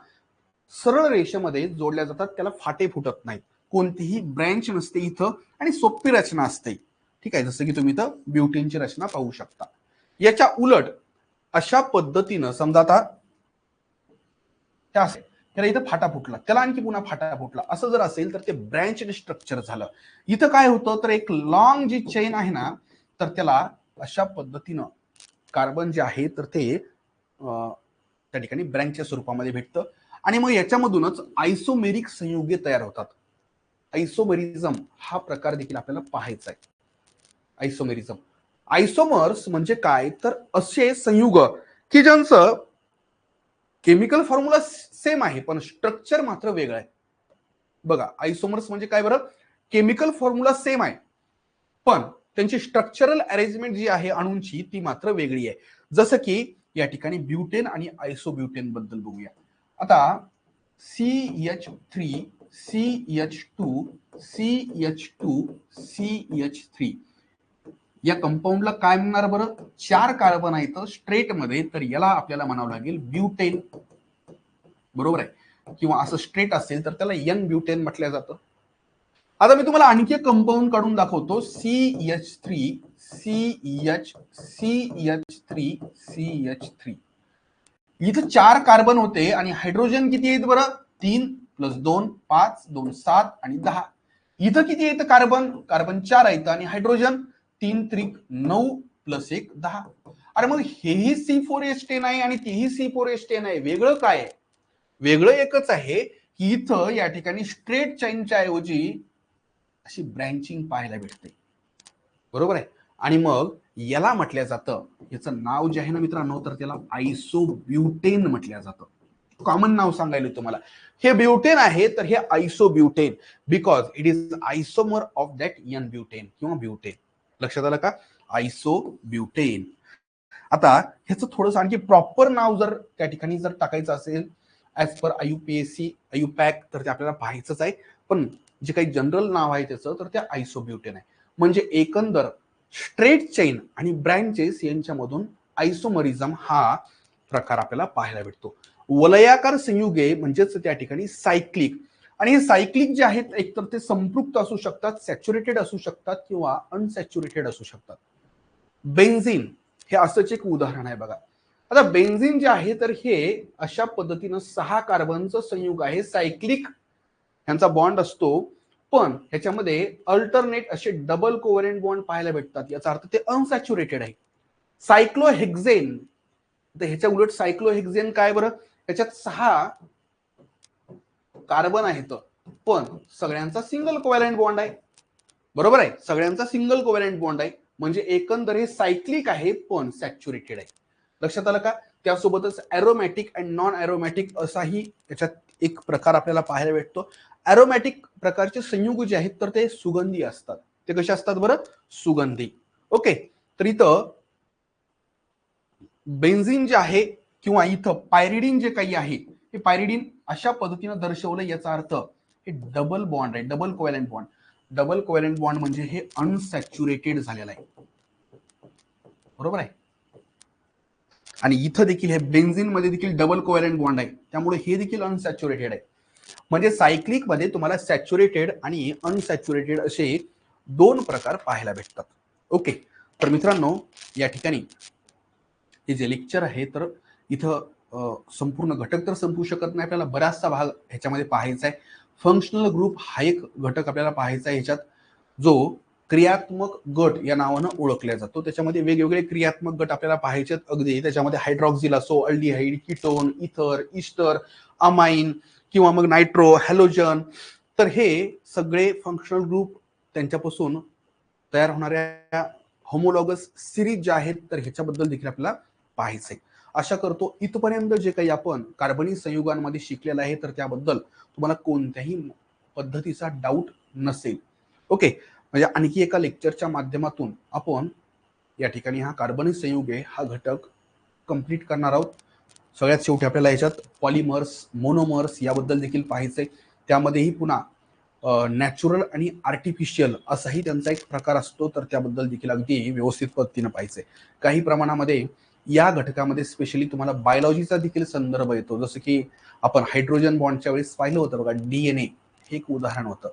सरळ रेषेमध्ये जोडल्या जातात, त्याला फाटे फुटत नाहीत, कोणतीही ब्रँच नसते इथं आणि सोपी रचना असते. ठीक आहे, जसं की तुम्ही इथं ब्युटेनची रचना पाहू शकता. याच्या उलट अशा पद्धतीनं समजा आता त्याला इथं फाटा फुटला, त्याला आणखी पुन्हा फाटा फुटला, असं जर असेल तर ते ब्रँच स्ट्रक्चर झालं. इथं काय होतं तर एक लॉंग जी चेन आहे ना तर त्याला अशा पद्धतीनं कार्बन जे आहे तर ते त्या ठिकाणी ब्रँचच्या स्वरूपामध्ये भेटतं आणि मग याच्यामधूनच आयसोमेरिक संयुगे तयार होतात. आयसोमेरिझम हा प्रकार देखील आपल्याला पाहायचा आहे. आयसोमेरिझम, आयसोमर्स म्हणजे काय तर असे संयुग की ज्यांचं केमिकल फॉर्म्युला सेम आहे पण स्ट्रक्चर मात्र वेगळं आहे. बघा, आयसोमर्स म्हणजे काय बरं, केमिकल फॉर्म्युला सेम आहे पण त्यांची स्ट्रक्चरल अरेंजमेंट जी आहे अणूंची ती मात्र वेगळी आहे. जसं की या ठिकाणी ब्युटेन आणि आयसोब्युटेन बद्दल बघूया. आता CH3 CH2 CH2 CH3 या कंपाऊंडला काय म्हणणार बरं, 4 कार्बन आहेत स्ट्रेट मध्ये, तर याला आपल्याला म्हणावं लागेल ब्युटेन, बरोबर आहे, किंवा असं स्ट्रेट असेल तर त्याला एन ब्युटेन म्हटलं जातं. आता मी तुम्हाला आणखी एक कंपाऊंड काढून दाखवतो, CH3 CH3 CH3. इथं 4 कार्बन होते आणि हायड्रोजन किती आहेत बरं, 3 + 2 5 2 7 आणि 10. इथं किती येतं कार्बन, कार्बन 4 आहेत आणि हायड्रोजन 3 त्रिक 9 + 1 10. अरे मग हेही C4H10 आहे आणि तेही C4H10 आहे, वेगळं काय आहे? वेगळं एकच आहे की इथं या ठिकाणी स्ट्रेट चेनच्या ऐवजी अशी ब्रँचिंग पाहायला भेटते, बरोबर आहे. आणि मग याला म्हटलं जातं, याचं नाव जे आहे ना मित्रांनो तर त्याला आयसोब्युटेन म्हटलं जातं. कॉमन नाव सांगायला तुम्हाला, हे ब्युटेन आहे तर हे isobutane because it is isomer of that n butane किंवा ब्युटेन. लक्षात आलं का, आयसोब्युटेन. आता ह्याचं थोडंसं आणखी प्रॉपर नाव जर त्या ठिकाणी जर टाकायचं असेल ऍज पर IUPAC IUPAC तर ते आपल्याला पाहायचंच आहे, पण जे काही जनरल नाव आहे त्याचं तर ते आयसोब्युटेन आहे. म्हणजे एकंदर स्ट्रेट चेन आणि ब्रँचेस यांच्या मधून आयसोमरिझम हा प्रकार आपल्याला पाहायला भेटतो. वलयाकार संयुगे म्हणजेच त्या ठिकाणी सायक्लिक, आणि हे सायक्लिक जे आहेत एकतर ते संपृक्त असू शकतात, सॅच्युरेटेड असू शकतात किंवा अनसॅच्युरेटेड असू शकतात. बेन्झिन हे असंच एक उदाहरण आहे बघा. आता बेन्झिन जे आहे तर हे अशा पद्धतीनं 6 कार्बनचं संयुग आहे, सायक्लिक यांचा बॉन्ड असतो पण ह्याच्यामध्ये अल्टरनेट असे डबल कोव्हॅलेंट बॉन्ड पाहायला भेटतात, याचा अर्थ ते अनसॅच्युरेटेड आहे. सायक्लोहेक्झेन, तर ह्याच्या उलट सायक्लोहेक्झेन काय बरं, त्याच्यात 6 कार्बन आहेत पण सगळ्यांचा सिंगल कोव्हॅलेंट बॉन्ड आहे, बरोबर आहे, सगळ्यांचा सिंगल कोव्हॅलेंट बॉन्ड आहे. म्हणजे एकंदर हे सायक्लिक आहे पण सॅच्युरेटेड आहे. लक्षात आलं का. त्यासोबतच एरोमॅटिक अँड नॉन एरोमॅटिक असाही याच्यात एक प्रकार आपल्याला पाहायला भेटतो. एरोमॅटिक प्रकारचे संयुग जे आहेत तर ते सुगंधी असतात. ते कसे असतात बरं, सुगंधी. ओके, तर इथं बेन्झिन जे आहे किंवा इथं पायरिडिन जे काही आहे हे पायरिडिन अशा पद्धतीनं दर्शवलं, याचा अर्थ हे डबल बॉन्ड आहे, double covalent bond. Double covalent bond म्हणजे हे अनसॅच्युरेटेड झालेलं आहे, बरोबर आहे. आणि इथं देखील हे बेन्झिन मध्ये देखील डबल कोव्हॅलेंट बॉन्ड आहे, त्यामुळे हे देखील अनसॅच्युरेटेड आहे. म्हणजे सायक्लिक मध्ये तुम्हाला सॅच्युरेटेड आणि अनसॅच्युरेटेड असे 2 प्रकार पाहायला भेटतात. ओके, तर मित्रांनो या ठिकाणी हे जे लेक्चर आहे तर इथं संपूर्ण घटक तर संपू शकत नाही, आपल्याला बराचसा भाग ह्याच्यामध्ये पाहायचा आहे. फंक्शनल ग्रुप हा एक घटक आपल्याला पाहायचा आहे ह्याच्यात, जो क्रियात्मक गट या नावानं ओळखला जातो. त्याच्यामध्ये वेगवेगळे क्रियात्मक गट आपल्याला पाहायचे आहेत. अगदी त्याच्यामध्ये हायड्रॉक्झिल असो, अल्डिहाइड, कीटोन, इथर, ईस्टर, अमाइन किंवा मग नायट्रो, हॅलोजन, तर हे सगळे फंक्शनल ग्रुप त्यांच्यापासून तयार होणाऱ्या होमोलॉगस सिरीज ज्या आहेत तर ह्याच्याबद्दल देखील आपल्याला पाहायचं आहे. आशा करतो इथपर्यंत जे काही आपण कार्बनी संयुगांमध्ये शिकलेलं आहे तर त्याबद्दल तुम्हाला कोणत्याही पद्धतीचा डाऊट नसेल. ओके, म्हणजे आणखी एका लेक्चरच्या माध्यमातून आपण या ठिकाणी हा कार्बनिक संयुगे हा घटक कंप्लीट करणार आहोत. सगळ्यात शेवटी आपल्याला याच्यात पॉलिमर्स, मोनोमर्स याबद्दल देखील पाहायचंय. त्यामध्येही पुन्हा नॅचरल आणि आर्टिफिशियल असाही त्यांचा एक प्रकार असतो, तर त्याबद्दल देखील अगदी व्यवस्थित पद्धतीनं पाहायचंय. काही प्रमाणामध्ये या घटकामध्ये स्पेशली तुम्हाला बायोलॉजीचा देखील संदर्भ येतो, जसं की आपण हायड्रोजन बॉन्डच्या वेळेस पाहिलं होतं बघा, डीएनए हे एक उदाहरण होतं.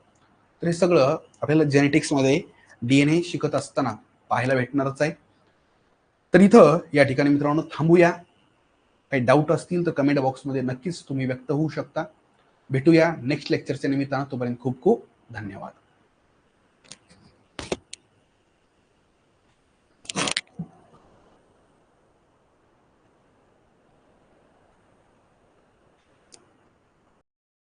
तर हे सगळं आपल्याला जेनेटिक्समध्ये डीएनए शिकत असताना पाहायला भेटणारच आहे. तर इथं या ठिकाणी मित्रांनो थांबूया. काही डाऊट असतील तर कमेंट बॉक्समध्ये नक्कीच तुम्ही व्यक्त होऊ शकता. भेटूया नेक्स्ट लेक्चरच्या निमित्तानं. तोपर्यंत खूप खूप धन्यवाद.